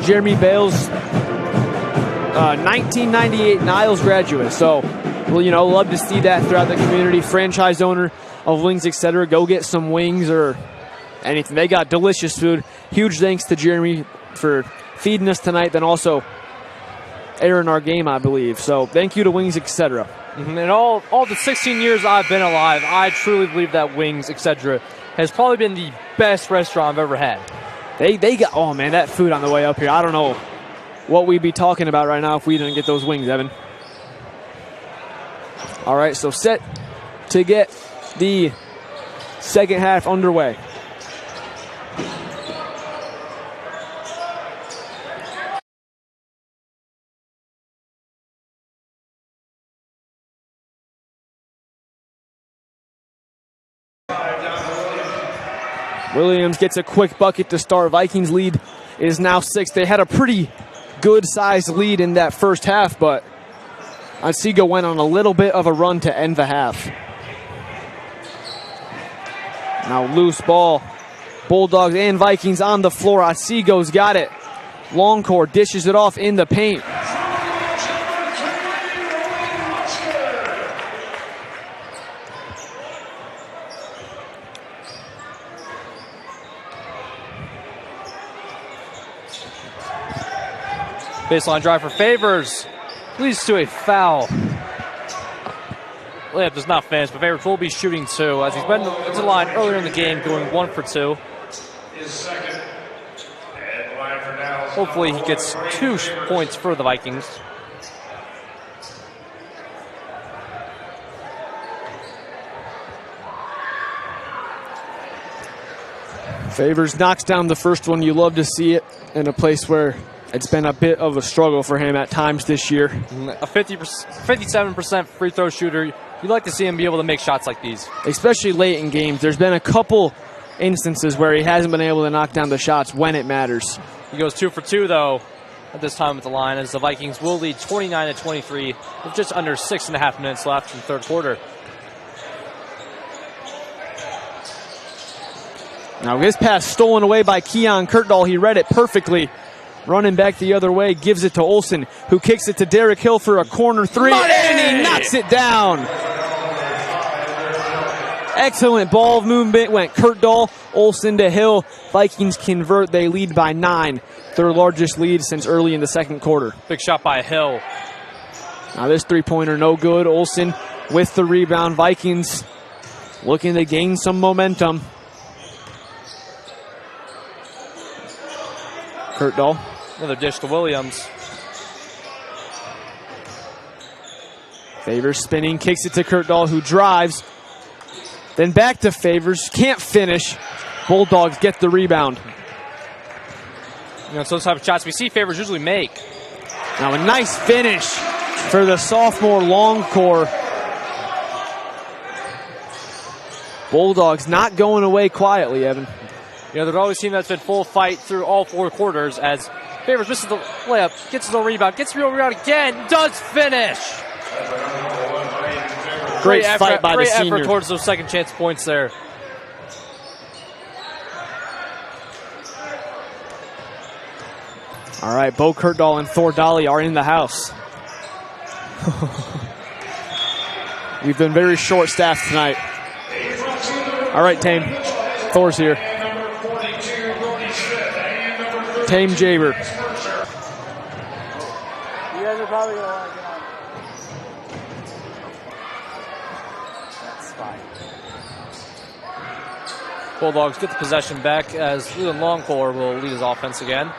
Jeremy Bales, 1998 Niles graduate. So, well, love to see that throughout the community. Franchise owner of Wings, etc. Go get some wings or anything. They got delicious food. Huge thanks to Jeremy for feeding us tonight, then also airing our game, I believe. So thank you to Wings, etc.
Mm-hmm. And all the 16 years I've been alive, I truly believe that Wings, etc. has probably been the best restaurant I've ever had.
They got, oh man, that food on the way up here. I don't know what we'd be talking about right now if we didn't get those wings, Evan. All right, so set to get the second half underway. Williams gets a quick bucket to start. Vikings lead is now 6. They had a pretty good-sized lead in that first half, but Otsego went on a little bit of a run to end the half. Now loose ball. Bulldogs and Vikings on the floor. Otsego's got it. Longcore dishes it off in the paint.
Baseline drive for Favors leads to a foul. Layup does not finish, but Favors will be shooting 2 as he's been to the line earlier in the game, going 1 for 2. Hopefully he gets 2 points for the Vikings.
Favors knocks down the first one. You love to see it in a place where it's been a bit of a struggle for him at times this year.
A 57% free throw shooter. You'd like to see him be able to make shots like these.
Especially late in games. There's been a couple instances where he hasn't been able to knock down the shots when it matters.
He goes 2 for 2, though, at this time at the line, as the Vikings will lead 29-23 with just under 6.5 minutes left in the third quarter.
Now his pass stolen away by Keon Kurtdahl. He read it perfectly. Running back the other way, gives it to Olsen, who kicks it to Derek Hill for a corner 3, and he knocks it down. Excellent ball movement, went Kurtdahl, Olsen to Hill. Vikings convert, they lead by 9. Their largest lead since early in the second quarter.
Big shot by Hill.
Now this three-pointer no good. Olsen with the rebound. Vikings looking to gain some momentum. Kurtdahl.
Another dish to Williams.
Favors spinning, kicks it to Kurtdahl, who drives. Then back to Favors, can't finish. Bulldogs get the rebound.
So those type of shots we see Favors usually make.
Now a nice finish for the sophomore long core. Bulldogs not going away quietly, Evan.
You know, they're always a team that's been full fight through all 4 quarters as Favors misses the layup, gets the rebound, gets the rebound again, does finish.
Great fight by the senior.
Great effort towards those second chance points there.
All right, Bo Kurtdahl and Thor Dolly are in the house. We've been very short-staffed tonight. All right, Tame. Thor's here. Tame Jaber.
You guys are probably going to want to get out. That's fine.
Bulldogs get the possession back as Leland Longcore will lead his offense again.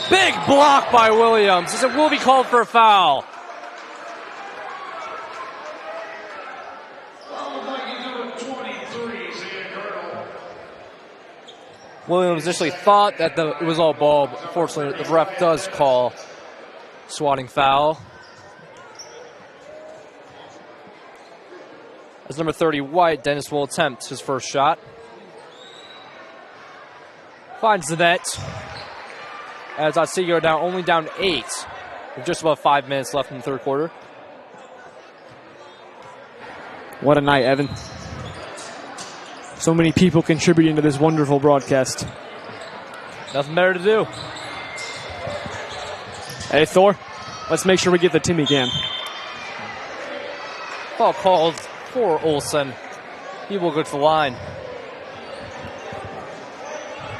Big block by Williams as it will be called for a foul. Williams initially thought that it was all ball, but unfortunately the ref does call swatting foul. As number 30, White, Dennis will attempt his first shot. Finds the net. As Otsego only down 8 with just about 5 minutes left in the third quarter.
What a night, Evan. So many people contributing to this wonderful broadcast.
Nothing better to do.
Hey, Thor, let's make sure we get the Timmy cam.
Foul called for Olsen. He will go to the line.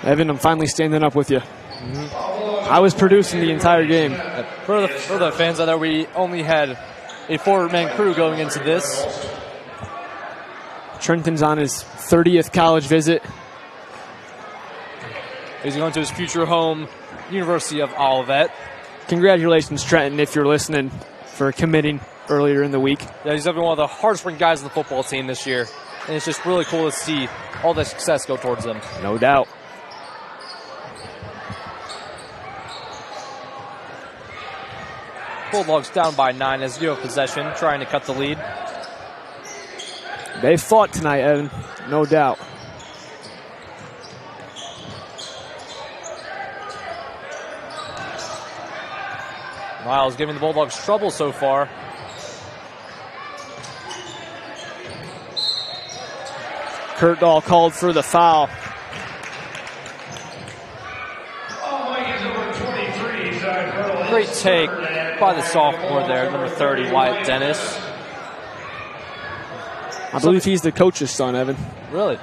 Evan, I'm finally standing up with you. I was producing the entire game.
For the fans out there, we only had a 4-man crew going into this.
Trenton's on his 30th college visit.
He's going to his future home, University of Olivet.
Congratulations, Trenton, if you're listening, for committing earlier in the week.
Yeah, he's been one of the hardest working guys on the football team this year. And it's just really cool to see all the success go towards him.
No doubt.
Bulldogs down by 9 as you have possession, trying to cut the lead.
They fought tonight, Evan, no doubt.
Niles giving the Bulldogs trouble so far.
Kurtdahl called for the foul.
Great take by the sophomore there, number 30, Wyatt Dennis.
I believe he's the coach's son, Evan.
Really?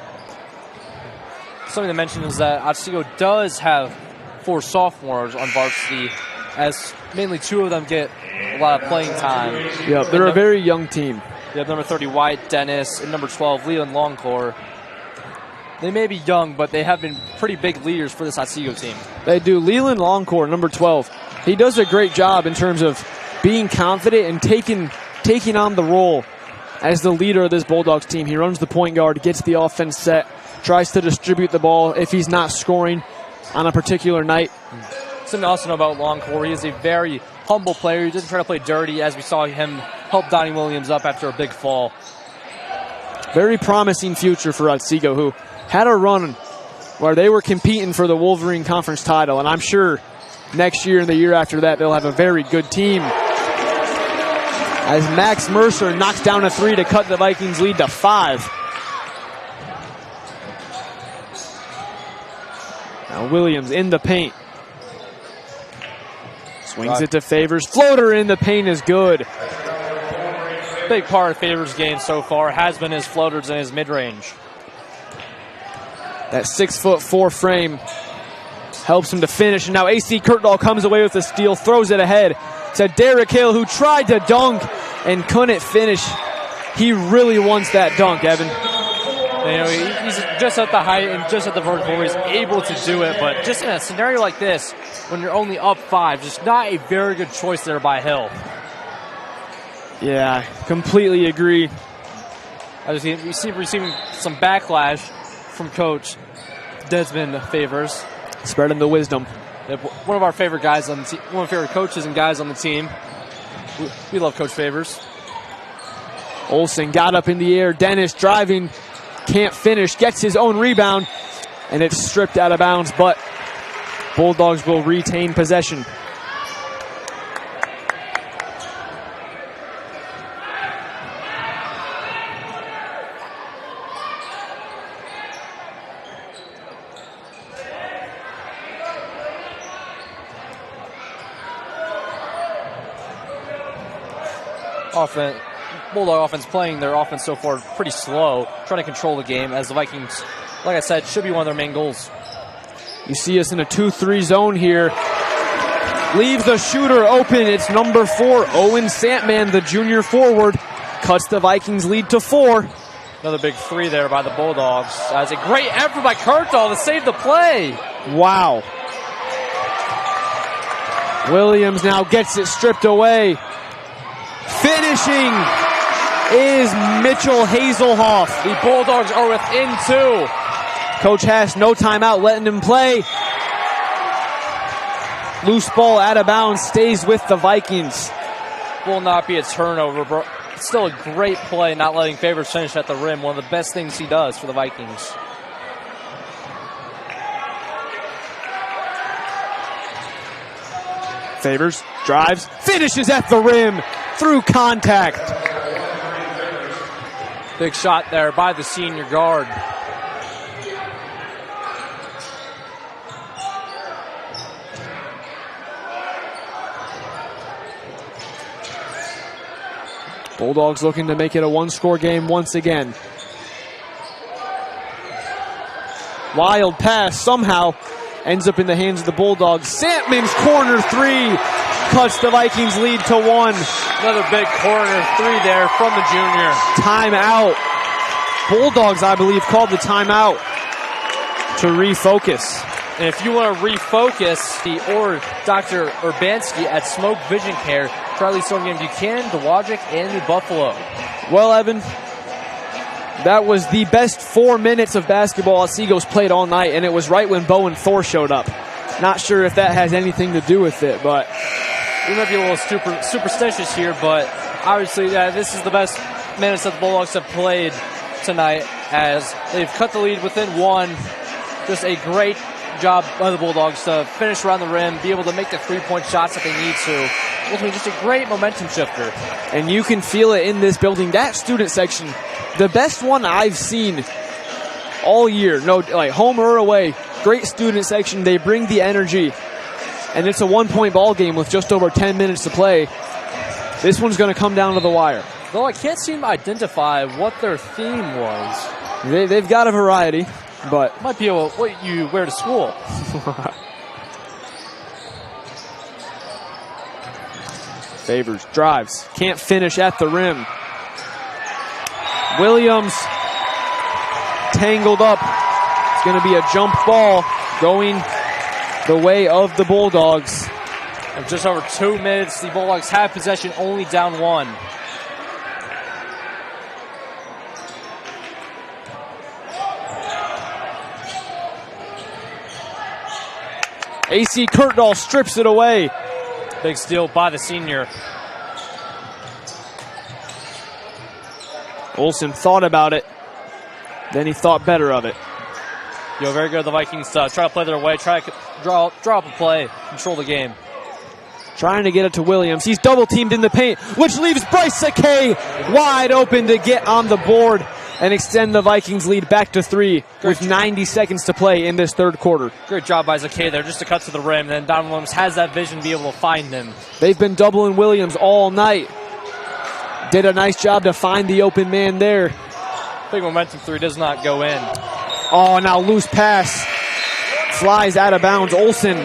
Something to mention is that Otsego does have 4 sophomores on varsity, as mainly 2 of them get a lot of playing time.
Yeah, they're a very young team.
You have number 30, Wyatt Dennis, and number 12, Leland Longcore. They may be young, but they have been pretty big leaders for this Otsego team.
They do. Leland Longcore, number 12, he does a great job in terms of being confident and taking on the role as the leader of this Bulldogs team. He runs the point guard, gets the offense set, tries to distribute the ball if he's not scoring on a particular night.
Something to also know about Longcore, he is a very humble player. He doesn't try to play dirty, as we saw him help Donnie Williams up after a big fall.
Very promising future for Otsego, who had a run where they were competing for the Wolverine Conference title, and I'm sure next year and the year after that they'll have a very good team. As Max Mercer knocks down a 3 to cut the Vikings lead to 5. Now Williams in the paint. Swings it to Favors. Floater in the paint is good.
Big part of Favors' game so far has been his floaters and his mid-range.
That 6'4" frame helps him to finish. And now AC Kurtdahl comes away with the steal, throws it ahead to Derek Hill, who tried to dunk and couldn't finish. He really wants that dunk, Evan.
You know, he's just at the height and just at the vertical where he's able to do it. But just in a scenario like this, when you're only up 5, just not a very good choice there by Hill.
Yeah, completely agree.
I just receiving some backlash from Coach Desmond Favors.
Spreading the wisdom.
One of our favorite guys on the team, one of our favorite coaches and guys on the team. We love Coach Favors.
Olsen got up in the air. Dennis driving, can't finish, gets his own rebound, and it's stripped out of bounds, but Bulldogs will retain possession.
Bulldog offense playing their offense so far pretty slow, trying to control the game as the Vikings, like I said, should be one of their main goals.
You see us in a 2-3 zone here. Leaves the shooter open. It's number 4, Owen Santman, the junior forward. Cuts the Vikings lead to 4.
Another big 3 there by the Bulldogs. That's a great effort by Kurtdahl to save the play.
Wow. Williams now gets it stripped away. Finishing is Mitchell Hazelhoff.
The Bulldogs are within 2.
Coach Haas, no timeout, letting him play. Loose ball out of bounds, stays with the Vikings.
Will not be a turnover, but it's still a great play, not letting Favors finish at the rim. One of the best things he does for the Vikings.
Favors drives, finishes at the rim through contact.
Big shot there by the senior guard.
Bulldogs looking to make it a one-score game once again. Wild pass somehow ends up in the hands of the Bulldogs. Santman's corner 3 cuts the Vikings lead to 1.
Another big corner 3 there from the junior.
Timeout. Bulldogs, I believe, called the timeout to refocus.
And if you want to refocus, or Dr. Urbanski at Smoke Vision Care, Charlie Sorghum Buchanan, the Wajik, and the Buffalo.
Well, Evan, that was the best 4 minutes of basketball Otsego's played all night, and it was right when Bowen Thor showed up. Not sure if that has anything to do with it, but
we might be a little superstitious here, but obviously this is the best minutes that the Bulldogs have played tonight, as they've cut the lead within 1. Just a great job by the Bulldogs to finish around the rim, be able to make the 3-point shots that they need to. Ultimately, just a great momentum shifter.
And you can feel it in this building. That student section, the best one I've seen all year. No, like home or away. Great student section. They bring the energy. And it's a 1-point ball game with just over 10 minutes to play. This one's going to come down to the wire.
Though I can't seem to identify what their theme was.
They've got a variety, but
might be what you wear to school.
Favors drives, can't finish at the rim. Williams tangled up. It's going to be a jump ball going the way of the Bulldogs.
In just over 2 minutes, the Bulldogs have possession, only down 1.
AC Kurtdahl strips it away.
Big steal by the senior.
Olsen thought about it. Then he thought better of it.
Very good. The Vikings try to play their way, try to draw up a play, control the game.
Trying to get it to Williams. He's double teamed in the paint, which leaves Bryce Sakay wide open to get on the board and extend the Vikings lead back to 3 with 90 seconds to play in this third quarter.
Great job by Zakay there, just to cut to the rim. And then Don Williams has that vision to be able to find him.
They've been doubling Williams all night. Did a nice job to find the open man there.
Big momentum 3 does not go in.
Oh, now loose pass. Flies out of bounds. Olsen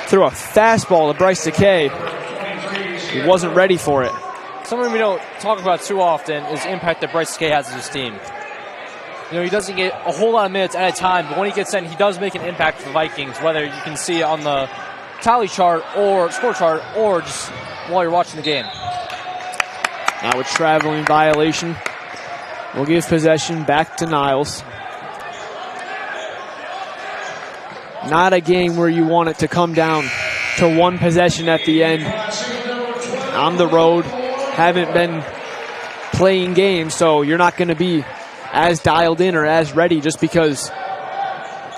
threw a fastball to Bryce Zakay. He wasn't ready for it.
Something we don't talk about too often is the impact that Bryce Zakay has on his team. He doesn't get a whole lot of minutes at a time, but when he gets in, he does make an impact for the Vikings, whether you can see it on the tally chart or score chart or just while you're watching the game.
Now a traveling violation. We'll give possession back to Niles. Not a game where you want it to come down to one possession at the end. On the road, haven't been playing games, so you're not going to be as dialed in or as ready just because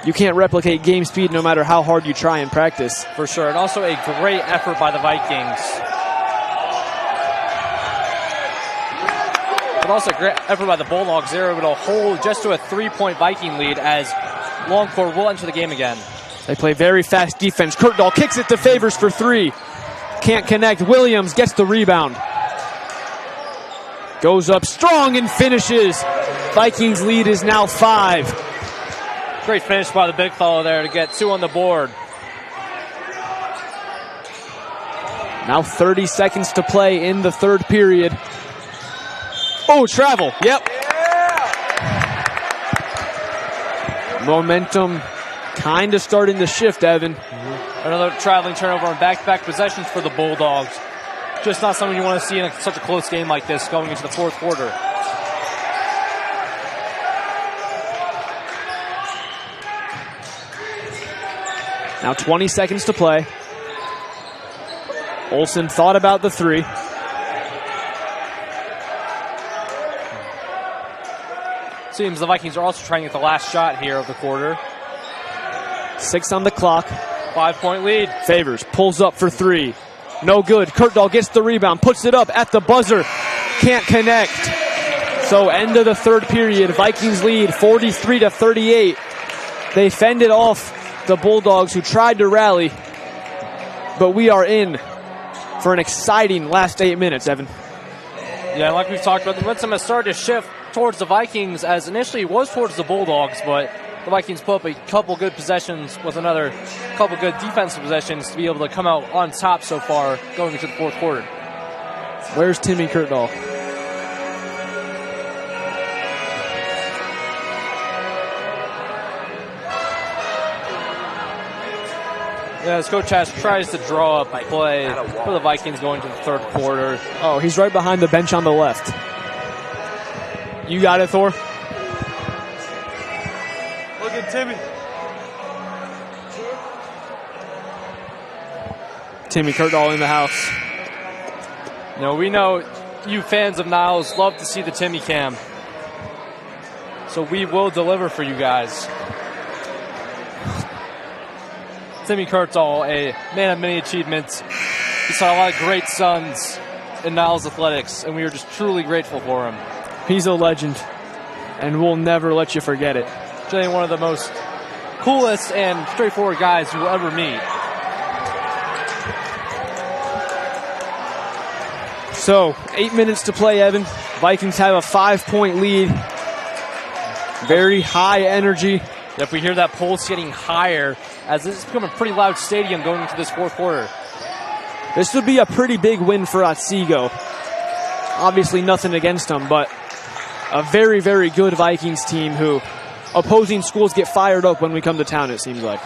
you can't replicate game speed no matter how hard you try in practice.
For sure, and also a great effort by the Vikings. But also a great effort by the Bulldogs. They're able to hold just to a 3-point Viking lead as Longcourt will enter the game again.
They play very fast defense. Kurtdahl kicks it to Favors for 3. Can't connect. Williams gets the rebound. Goes up strong and finishes. Vikings lead is now 5.
Great finish by the big fellow there to get 2 on the board.
Now 30 seconds to play in the third period. Oh, travel. Yep. Momentum kind of starting to shift, Evan.
Another traveling turnover on back-to-back possessions for the Bulldogs. Just not something you want to see in such a close game like this going into the fourth quarter.
Now 20 seconds to play. Olsen thought about the 3.
Seems the Vikings are also trying to get the last shot here of the quarter.
6 on the clock.
5-point lead.
Favors pulls up for 3. No good. Kurtdahl gets the rebound, puts it up at the buzzer. Can't connect. So end of the third period. Vikings lead 43-38. They fended off the Bulldogs who tried to rally. But we are in for an exciting last 8 minutes, Evan.
Yeah, like we've talked about, the momentum has started to shift towards the Vikings, as initially it was towards the Bulldogs, but the Vikings put up a couple good possessions with another couple good defensive possessions to be able to come out on top so far going into the fourth quarter.
Where's Timmy Kurtdahl?
Yeah, as Coach Hash tries to draw up a play for the Vikings going to the third quarter.
Oh, he's right behind the bench on the left. You got it, Thor?
Look at Timmy.
Timmy Kurtdahl in the house.
You know, we know you fans of Niles love to see the Timmy cam. So we will deliver for you guys. Timmy Kurtdahl, a man of many achievements. He saw a lot of great sons in Niles athletics, and we are just truly grateful for him.
He's a legend, and we'll never let you forget it.
Generally one of the most coolest and straightforward guys you will ever meet.
So, 8 minutes to play, Evan. Vikings have a 5-point lead. Very high energy.
If we hear that pulse getting higher, as this has become a pretty loud stadium going into this fourth quarter.
This would be a pretty big win for Otsego. Obviously nothing against them, but a very, very good Vikings team who opposing schools get fired up when we come to town, it seems like.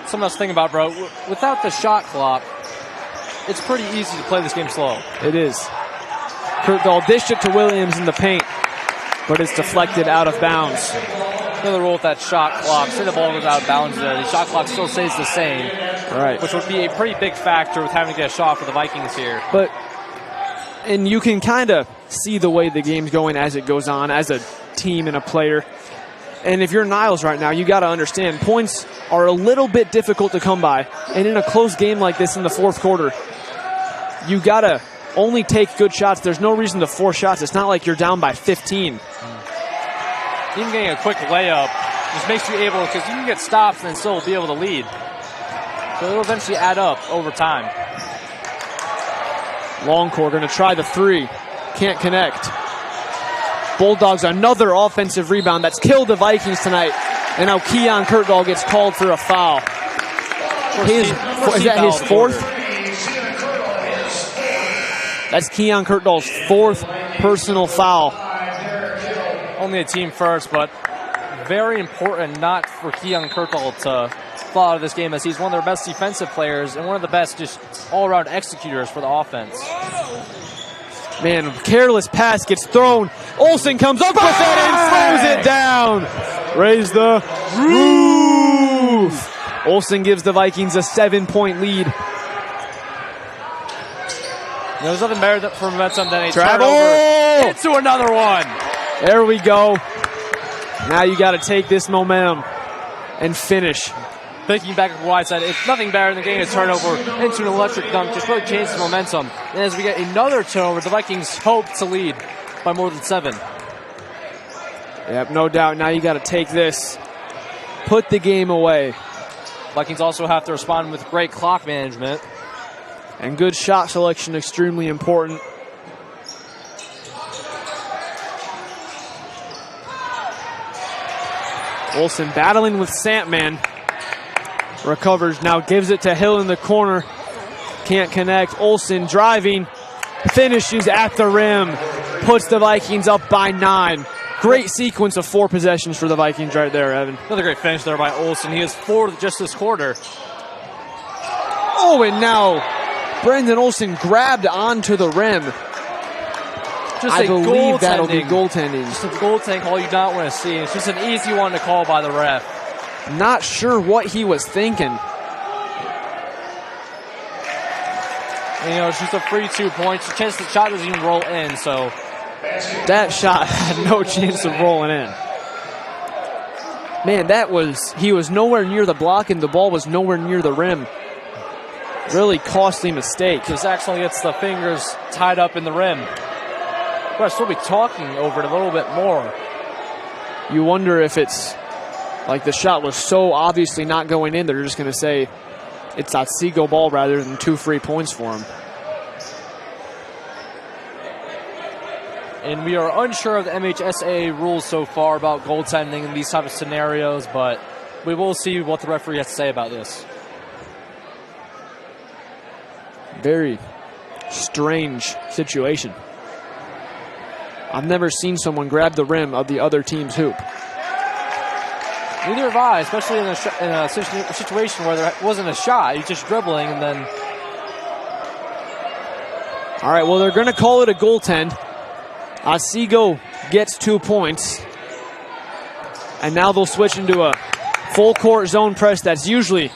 Something else to think about, bro. Without the shot clock, it's pretty easy to play this game slow.
It is. Kurtdahl dished it to Williams in the paint, but it's deflected out of bounds.
Another rule with that shot clock. Say the ball goes out of bounds there. The shot clock still stays the same.
Right.
Which would be a pretty big factor with having to get a shot for the Vikings here.
And you can kind of see the way the game's going as it goes on, as a team and a player. And if you're Niles right now, you got to understand points are a little bit difficult to come by. And in a close game like this in the fourth quarter, you got to only take good shots. There's no reason to force shots. It's not like you're down by 15.
Even getting a quick layup just makes you able, because you can get stops and then still be able to lead. So it'll eventually add up over time.
Longcourt going to try the 3. Can't connect. Bulldogs another offensive rebound that's killed the Vikings tonight. And now Keon Kurtdahl gets called for a foul. Is that his fourth? That's Keon Kurtdahl's 4th personal foul.
Only a team first, but very important not for Keon Kurtdahl to fall out of this game, as he's one of their best defensive players and one of the best just all-around executors for the offense.
Man, careless pass gets thrown. Olsen comes up with it and throws it down. Raise the roof. Olsen gives the Vikings a 7-point lead.
There's nothing better for momentum than a
Travel
turnover into another one.
There we go. Now you got to take this momentum and finish.
Thinking back of what I said, it's nothing better than getting a turnover into an electric dunk. Just really changes momentum. And as we get another turnover, the Vikings hope to lead by more than 7.
Yep, no doubt. Now you got to take this, put the game away.
Vikings also have to respond with great clock management.
And good shot selection, extremely important. Olsen battling with Santman. Recovers, now gives it to Hill in the corner. Can't connect. Olsen driving, finishes at the rim. Puts the Vikings up by 9. Great sequence of 4 possessions for the Vikings right there, Evan.
Another great finish there by Olsen. He has 4 just this quarter.
Oh, and now Brendan Olsen grabbed onto the rim. I believe that'll be goaltending.
Just a goaltending call you don't want to see. It's just an easy one to call by the ref.
Not sure what he was thinking.
And, it's just a free 2 points. The chance the shot doesn't even roll in, so.
That shot had no chance of rolling in. Man, he was nowhere near the block and the ball was nowhere near the rim. Really costly mistake.
Just actually gets the fingers tied up in the rim. We'll still be talking over it a little bit more.
You wonder if it's like the shot was so obviously not going in, they're just going to say it's Otsego ball rather than 2 free points for him.
And we are unsure of the MHSA rules so far about goaltending in these type of scenarios, but we will see what the referee has to say about this.
Very strange situation. I've never seen someone grab the rim of the other team's hoop.
Neither have I, especially in a situation where there wasn't a shot. He's just dribbling and then...
All right, well, they're going to call it a goaltend. Otsego gets 2 points. And now they'll switch into a full court zone press that's usually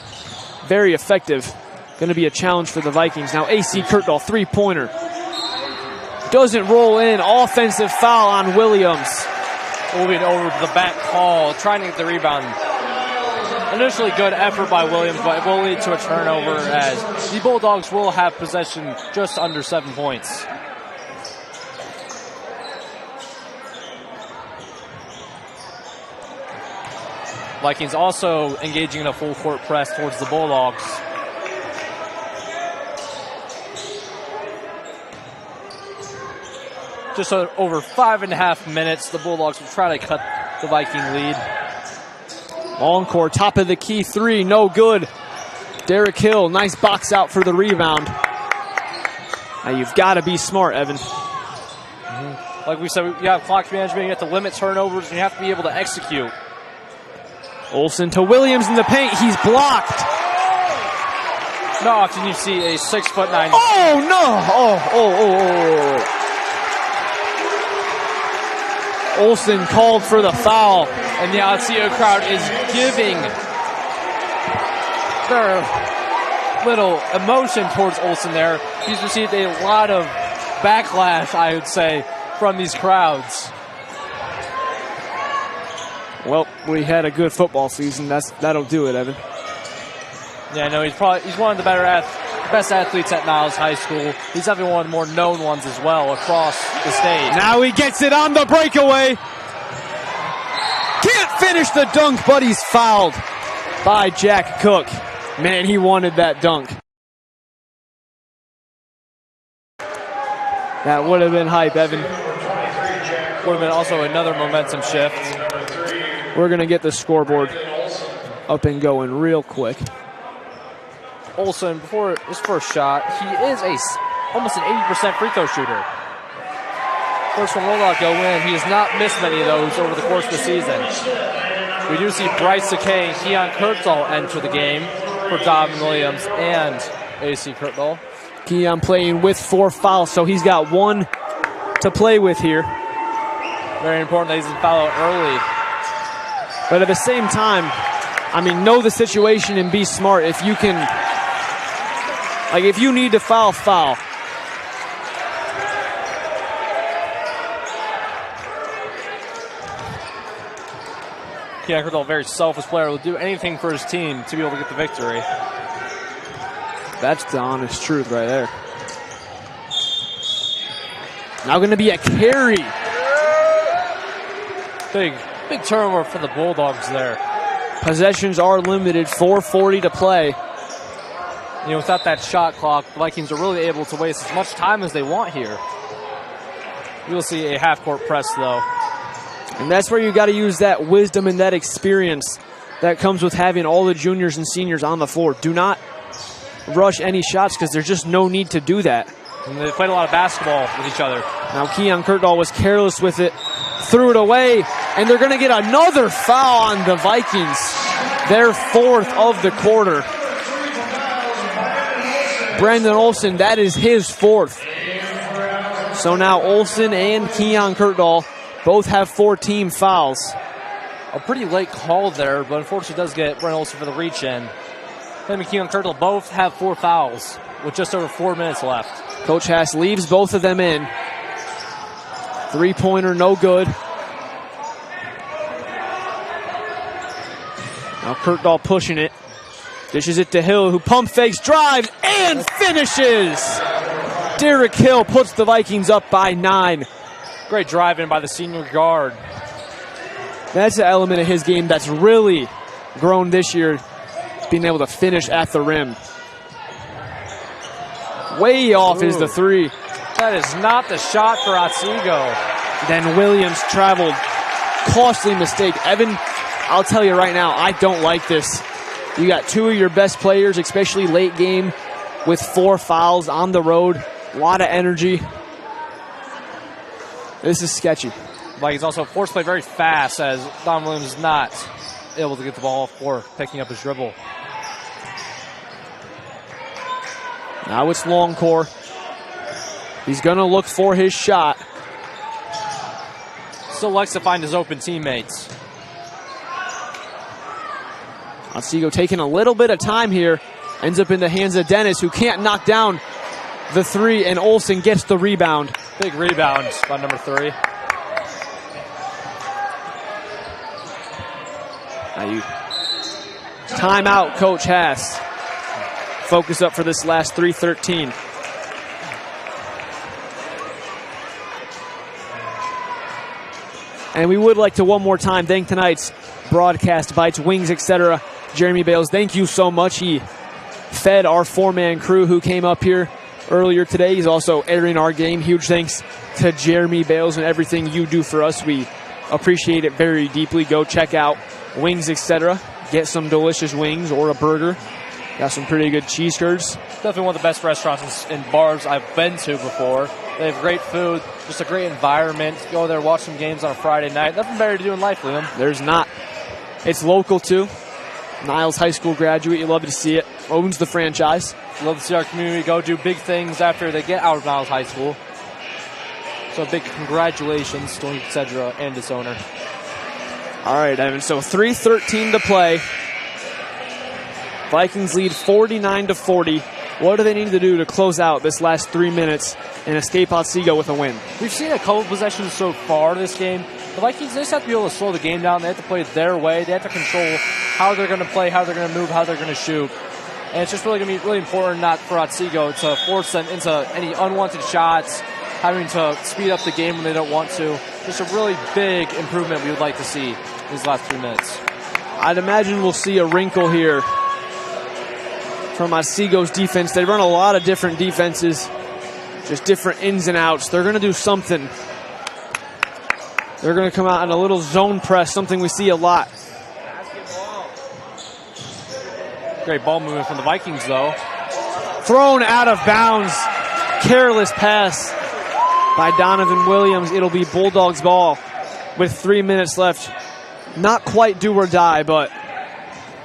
very effective. Going to be a challenge for the Vikings. Now AC Kurtdahl, 3-pointer. Doesn't roll in. Offensive foul on Williams.
Moving over to the back call, trying to get the rebound. Initially good effort by Williams, but it will lead to a turnover as the Bulldogs will have possession just under 7 points. Vikings also engaging in a full court press towards the Bulldogs. Just over 5.5 minutes, the Bulldogs will try to cut the Viking lead.
Long court, top of the key 3, no good. Derek Hill, nice box out for the rebound. Now you've got to be smart, Evan.
Like we said, you have clock management, you have to limit turnovers, and you have to be able to execute.
Olsen to Williams in the paint, he's blocked.
Not often you see a 6'9".
Oh, no! Olsen called for the foul.
And the Otsego crowd is giving their little emotion towards Olsen there. He's received a lot of backlash, I would say, from these crowds.
Well, we had a good football season. That'll do it, Evan.
Yeah, no, he's one of the best athletes at Niles High School. He's definitely one of the more known ones as well across the state.
Now he gets it on the breakaway. Can't finish the dunk, but he's fouled by Jack Cook. Man, he wanted that dunk. That would have been hype, Evan.
Would have been also another momentum shift.
We're going to get the scoreboard up and going real quick.
Olsen, before his first shot, he is almost an 80% free throw shooter. First one will not go in. He has not missed many of those over the course of the season. We do see Bryce Sakay and Keon Kurtdahl enter the game for Donovan Williams and AC Kurtdahl.
Keon playing with 4 fouls, so he's got 1 to play with here.
Very important that he doesn't foul out early.
But at the same time, I mean, know the situation and be smart. If you can, like, if you need to foul, foul.
Keon Kirkdale, a very selfless player, will do anything for his team to be able to get the victory.
That's the honest truth right there. Now going to be a carry.
Big turnover for the Bulldogs there.
Possessions are limited, 4:40 to play.
You know, without that shot clock, the Vikings are really able to waste as much time as they want here. You'll see a half-court press, though.
And that's where you got to use that wisdom and that experience that comes with having all the juniors and seniors on the floor. Do not rush any shots because there's just no need to do that.
And they played a lot of basketball with each other.
Now Keon Kirkdale was careless with it, threw it away, and they're going to get another foul on the Vikings. Their fourth of the quarter. Brandon Olson, that is his fourth. So now Olson and Keon Kirkdale both have 4 team fouls.
A pretty late call there, but unfortunately does get Brandon Olson for the reach-in. Him and Keon Kirkdale both have 4 fouls with just over 4 minutes left.
Coach Haas leaves both of them in. 3-pointer, no good. Now Kirkdale pushing it. Dishes it to Hill, who pump fakes, drives, and finishes! Derek Hill puts the Vikings up by 9.
Great drive in by the senior guard.
That's the element of his game that's really grown this year, being able to finish at the rim. Way off is the 3.
That is not the shot for Otsego.
Then Williams traveled. Costly mistake. Evan, I'll tell you right now, I don't like this. You got 2 of your best players, especially late game, with 4 fouls on the road. A lot of energy. This is sketchy.
Vikings also forced play very fast as Don Williams is not able to get the ball for picking up his dribble.
Now it's Longcore. He's going to look for his shot.
Still likes to find his open teammates.
Otsego taking a little bit of time here. Ends up in the hands of Dennis, who can't knock down the 3, and Olsen gets the rebound.
Big rebound by number 3.
Timeout, Coach Haas. Focus up for this last 3:13. And we would like to one more time thank tonight's broadcast bites, wings, etc. Jeremy Bales, thank you so much. He fed our 4-man crew who came up here earlier today. He's also airing our game. Huge thanks to Jeremy Bales and everything you do for us. We appreciate it very deeply. Go check out Wings, etc. Get some delicious wings or a burger. Got some pretty good cheese curds.
Definitely one of the best restaurants and bars I've been to before. They have great food, just a great environment. Go there, watch some games on a Friday night. Nothing better to do in life, Liam.
There's not. It's local, too. Niles High School graduate. You love to see it. Owns the franchise.
Love to see our community go do big things after they get out of Niles High School. So big congratulations to Cedra and its owner.
All right, Evan. So 3:13 to play. Vikings lead 49-40. What do they need to do to close out this last 3 minutes and escape Otsego with a win?
We've seen a couple possessions so far this game. The Vikings, they just have to be able to slow the game down. They have to play their way. They have to control how they're going to play, how they're going to move, how they're going to shoot. And it's just really going to be really important not for Otsego to force them into any unwanted shots, having to speed up the game when they don't want to. Just a really big improvement we would like to see in these last 3 minutes.
I'd imagine we'll see a wrinkle here from Otsego's defense. They run a lot of different defenses, just different ins and outs. They're going to do something. They're going to come out in a little zone press, something we see a lot.
Great ball movement from the Vikings, though.
Thrown out of bounds. Careless pass by Donovan Williams. It'll be Bulldogs ball with 3 minutes left. Not quite do or die, but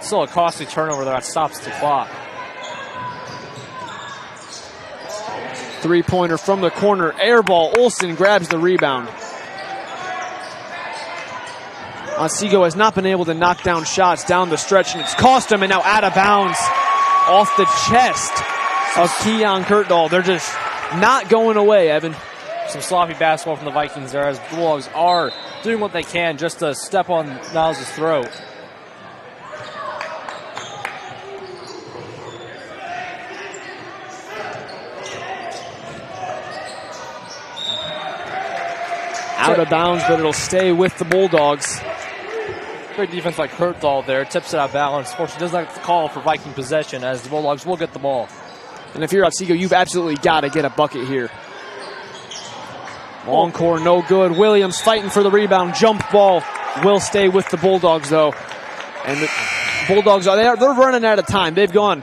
still a costly turnover that stops the clock.
Three-pointer from the corner. Air ball. Olsen grabs the rebound. Otsego has not been able to knock down shots down the stretch, and it's cost him, and now out of bounds off the chest of Keon Kurtdahl. They're just not going away, Evan.
Some sloppy basketball from the Vikings there as the Bulldogs are doing what they can just to step on Niles' throat.
Out of bounds, but it'll stay with the Bulldogs.
Great defense by Kurtdahl there. Tips it out of balance. Fortunately, doesn't have to call for Viking possession as the Bulldogs will get the ball.
And if you're Otsego, you've absolutely got to get a bucket here. Long core, no good. Williams fighting for the rebound. Jump ball will stay with the Bulldogs, though. And the Bulldogs, they're running out of time. They've gone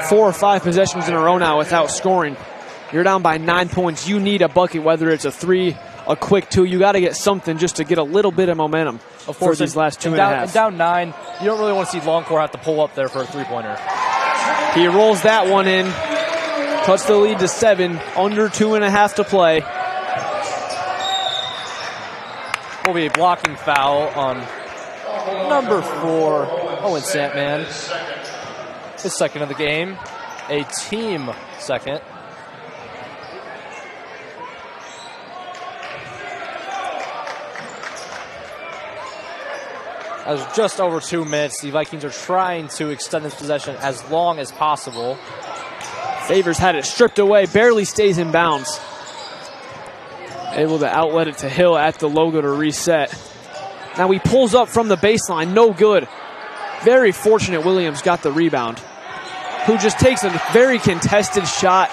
4 or 5 possessions in a row now without scoring. You're down by 9 points. You need a bucket, whether it's a 3, a quick 2. You got to get something just to get a little bit of momentum for these last 2.5.
And down 9, you don't really want to see Longcore have to pull up there for a three-pointer.
He rolls that one in. Cuts the lead to 7. Under 2.5 to play.
Will be a blocking foul on number 4, Owen Santman. His second of the game. A team second. As just over 2 minutes, the Vikings are trying to extend this possession as long as possible.
Favors had it stripped away, barely stays in bounds. Able to outlet it to Hill at the logo to reset. Now he pulls up from the baseline, no good. Very fortunate Williams got the rebound. Who just takes a very contested shot.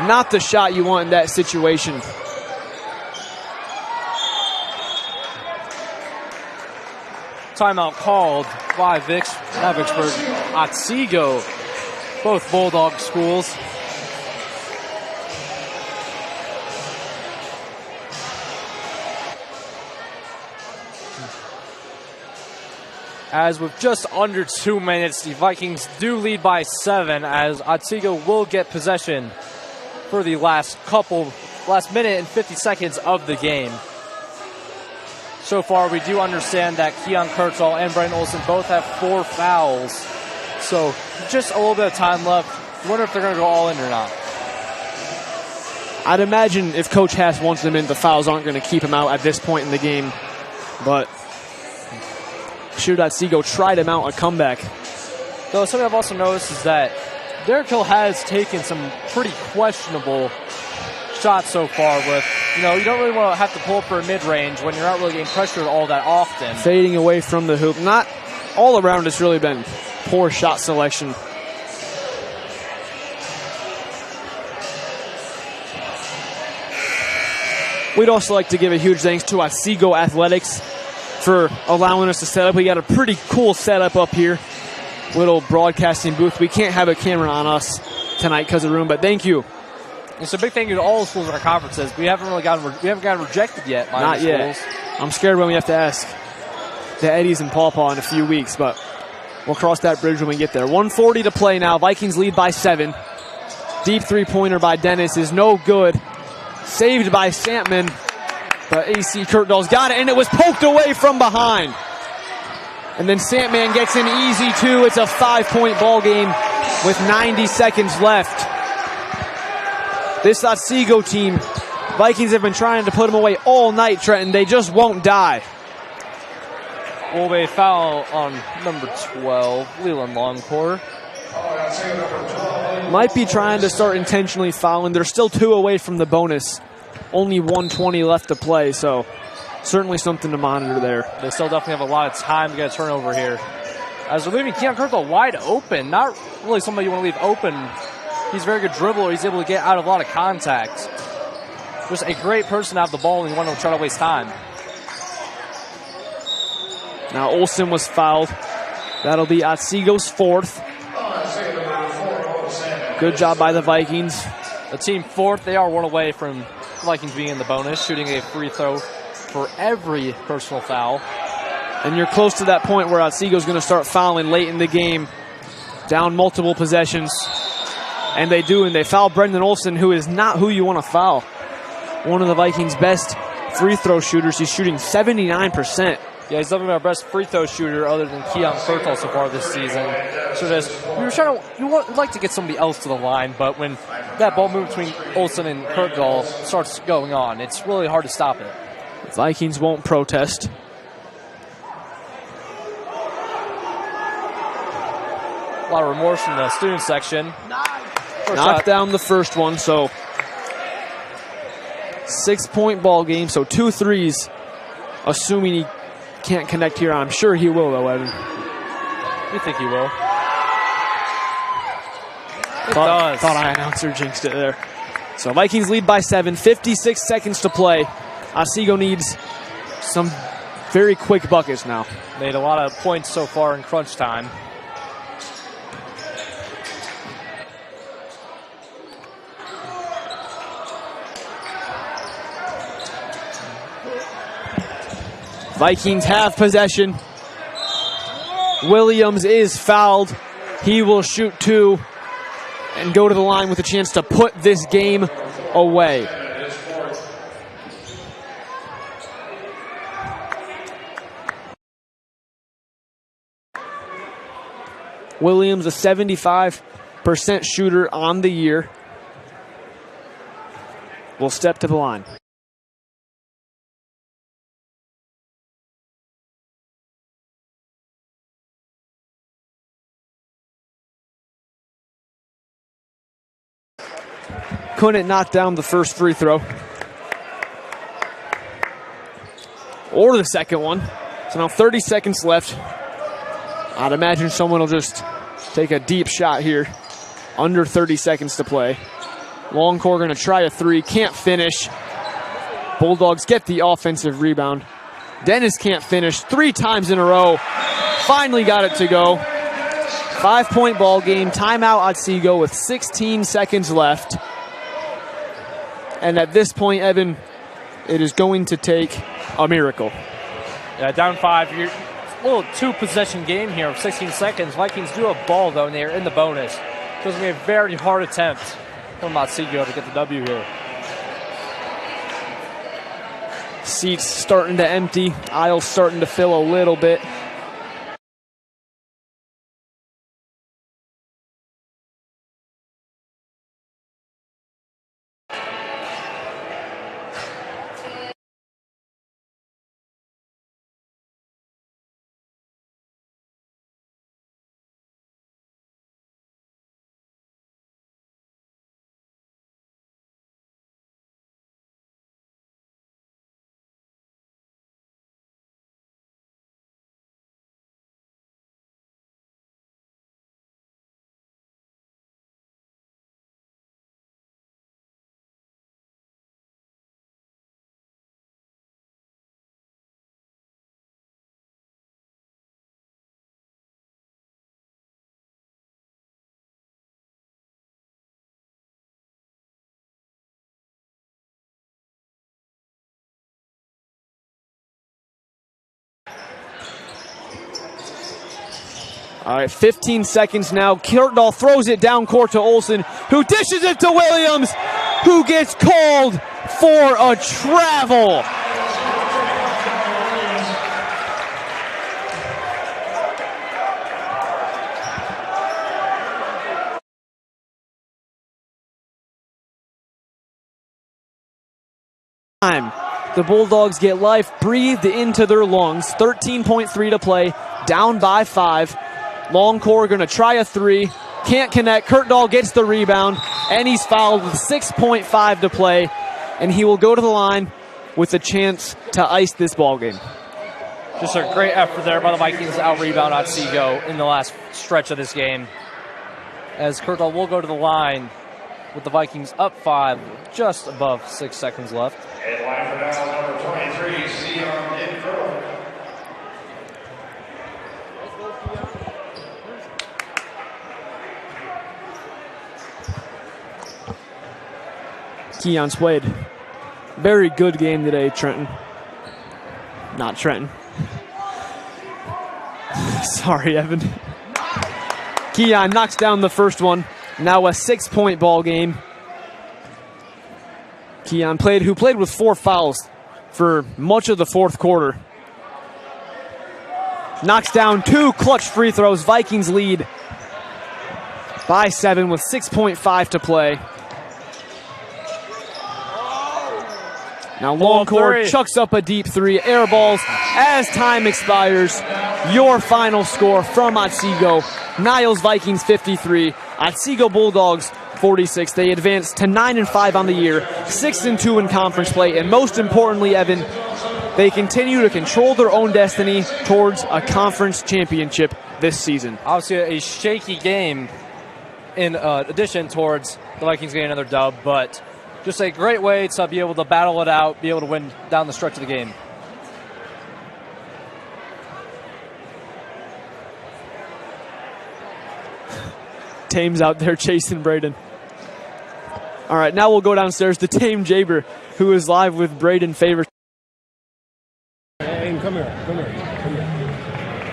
Not the shot you want in that situation.
Timeout called by Vicksburg, Otsego, both Bulldog schools. As with just under 2 minutes, the Vikings do lead by 7 as Otsego will get possession for the last minute and 50 seconds of the game. So far, we do understand that Keon Kurtdahl and Brendan Olsen both have 4 fouls. So just a little bit of time left. I wonder if they're going to go all in or not.
I'd imagine if Coach Hass wants them in, the fouls aren't going to keep him out at this point in the game. But should Otsego try to mount a comeback?
Though something I've also noticed is that Derek Hill has taken some pretty questionable shots so far with, you don't really want to have to pull up for a mid-range when you're not really getting pressured all that often.
Fading away from the hoop. Not all around, it's really been poor shot selection. We'd also like to give a huge thanks to Otsego Athletics for allowing us to set up. We got a pretty cool setup up here. Little broadcasting booth. We can't have a camera on us tonight because of room, but thank you.
It's a big thank you to all the schools in our conferences. We haven't gotten rejected yet by
Not yet.
schools.
I'm scared when we have to ask the Eddies and Paw Paw in a few weeks, but we'll cross that bridge when we get there. 1:40 to play now. Vikings lead by 7. Deep three-pointer by Dennis is no good. Saved by Santman, but AC Kurtdahl's got it, and it was poked away from behind. And then Santman gets an easy 2. It's a 5-point ball game with 90 seconds left. This Otsego team, Vikings have been trying to put them away all night, Trenton. They just won't die.
Will be a foul on number 12, Leland Longcore.
Might be trying to start intentionally fouling. They're still 2 away from the bonus. Only 1:20 left to play, so certainly something to monitor there.
They still definitely have a lot of time to get a turnover here. As they're leaving Keon Kurtdahl wide open. Not really somebody you want to leave open. He's a very good dribbler. He's able to get out of a lot of contact. Just a great person to have the ball and you want to try to waste time.
Now Olsen was fouled. That'll be Otsego's 4th. Good job by the Vikings.
The team 4th, they are 1 away from the Vikings being in the bonus, shooting a free throw for every personal foul.
And you're close to that point where Otsego's going to start fouling late in the game. Down multiple possessions. And they do, and they foul Brendan Olson, who is not who you want to foul. One of the Vikings' best free throw shooters. He's shooting 79%.
Yeah, he's definitely our best free throw shooter other than Keon Kurtel so far this season. So you would like to get somebody else to the line, but when that ball move between Olsen and Kurtel starts going on, it's really hard to stop it.
Vikings won't protest.
A lot of remorse from the student section.
Knocked down the first one, so 6-point ball game, so 2 threes, assuming he can't connect here. I'm sure he will, though, Evan.
You think he will?
Thought I announcer jinxed it there. So Vikings lead by 7, 56 seconds to play. Otsego needs some very quick buckets now.
Made a lot of points so far in crunch time.
Vikings have possession. Williams is fouled. He will shoot 2 and go to the line with a chance to put this game away. Williams, a 75% shooter on the year, will step to the line. Couldn't knock down the first free throw. Or the second one. So now 30 seconds left. I'd imagine someone will just take a deep shot here. Under 30 seconds to play. Longcore going to try a 3. Can't finish. Bulldogs get the offensive rebound. Dennis can't finish 3 times in a row. Finally got it to go. 5-point ball game. Timeout Otsego with 16 seconds left. And at this point, Evan, it is going to take a miracle.
Yeah, down 5. You're a little 2-possession game here of 16 seconds. Vikings do have ball, though, and they're in the bonus. So it's going to be a very hard attempt from Otsego to get the W here.
Seats starting to empty. Aisles starting to fill a little bit. All right, 15 seconds now. Kirtdahl throws it down court to Olsen, who dishes it to Williams, who gets called for a travel. The Bulldogs get life breathed into their lungs. 13.3 to play, down by 5. Longcore going to try a 3. Can't connect. Kirtdahl gets the rebound, and he's fouled with 6.5 to play. And he will go to the line with a chance to ice this ball game.
Just a great effort there by the Vikings to out-rebound Otsego in the last stretch of this game. As Kirtdahl will go to the line with the Vikings up 5, just above 6 seconds left.
And line for Niles, number 23, Sion Inferno.
Keon's played very good game today, Trenton. Not Trenton. Sorry, Evan. Keon knocks down the first one. Now a 6-point ball game. Keon who played with 4 fouls for much of the fourth quarter. Knocks down 2 clutch free throws. Vikings lead by 7 with 6.5 to play. Now Longcore chucks up a deep 3, air balls as time expires. Your final score from Otsego: Niles Vikings 53, Otsego Bulldogs 46. They advance to 9-5 on the year, 6-2 in conference play, and most importantly, Evan, they continue to control their own destiny towards a conference championship this season.
Obviously a shaky game in addition towards the Vikings getting another dub, but just a great way to be able to battle it out, be able to win down the stretch of the game.
Tame's out there chasing Braden. All right, now we'll go downstairs to Tame Jaber, who is live with Braden Favor.
Hey, come here.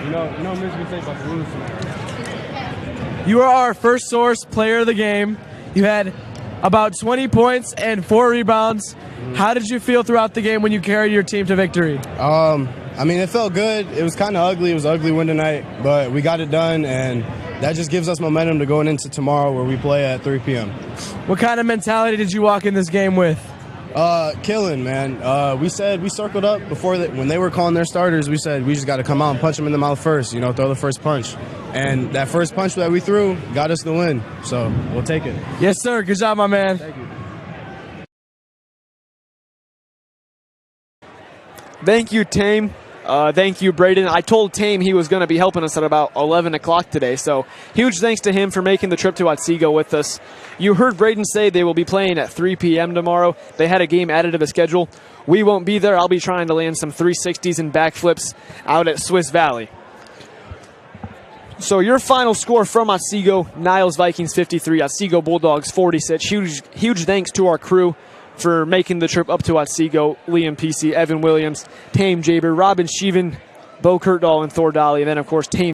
You know, Mitch can say about the rules tonight.
You are our first source player of the game. You had about 20 points and 4 rebounds. How did you feel throughout the game when you carried your team to victory?
I mean, it felt good. It was kind of ugly. It was an ugly win tonight, but we got it done, and that just gives us momentum to going into tomorrow where we play at 3 p.m.
What kind of mentality did you walk in this game with?
Killing, man. We said we circled up before when they were calling their starters. We said we just got to come out and punch them in the mouth first, throw the first punch. And that first punch that we threw got us the win, so we'll take it.
Yes, sir. Good job, my man.
Thank you.
Thank you, Tame. Thank you, Braden. I told Tame he was going to be helping us at about 11 o'clock today, so huge thanks to him for making the trip to Otsego with us. You heard Braden say they will be playing at 3 p.m. tomorrow. They had a game added to the schedule. We won't be there. I'll be trying to land some 360s and backflips out at Swiss Valley. So your final score from Otsego: Niles Vikings 53, Otsego Bulldogs 46. Huge thanks to our crew for making the trip up to Otsego: Liam PC, Evan Williams, Tame Jaber, Robin Sheevan, Bo Kurtdahl, and Thor Dolly, and then of course Tame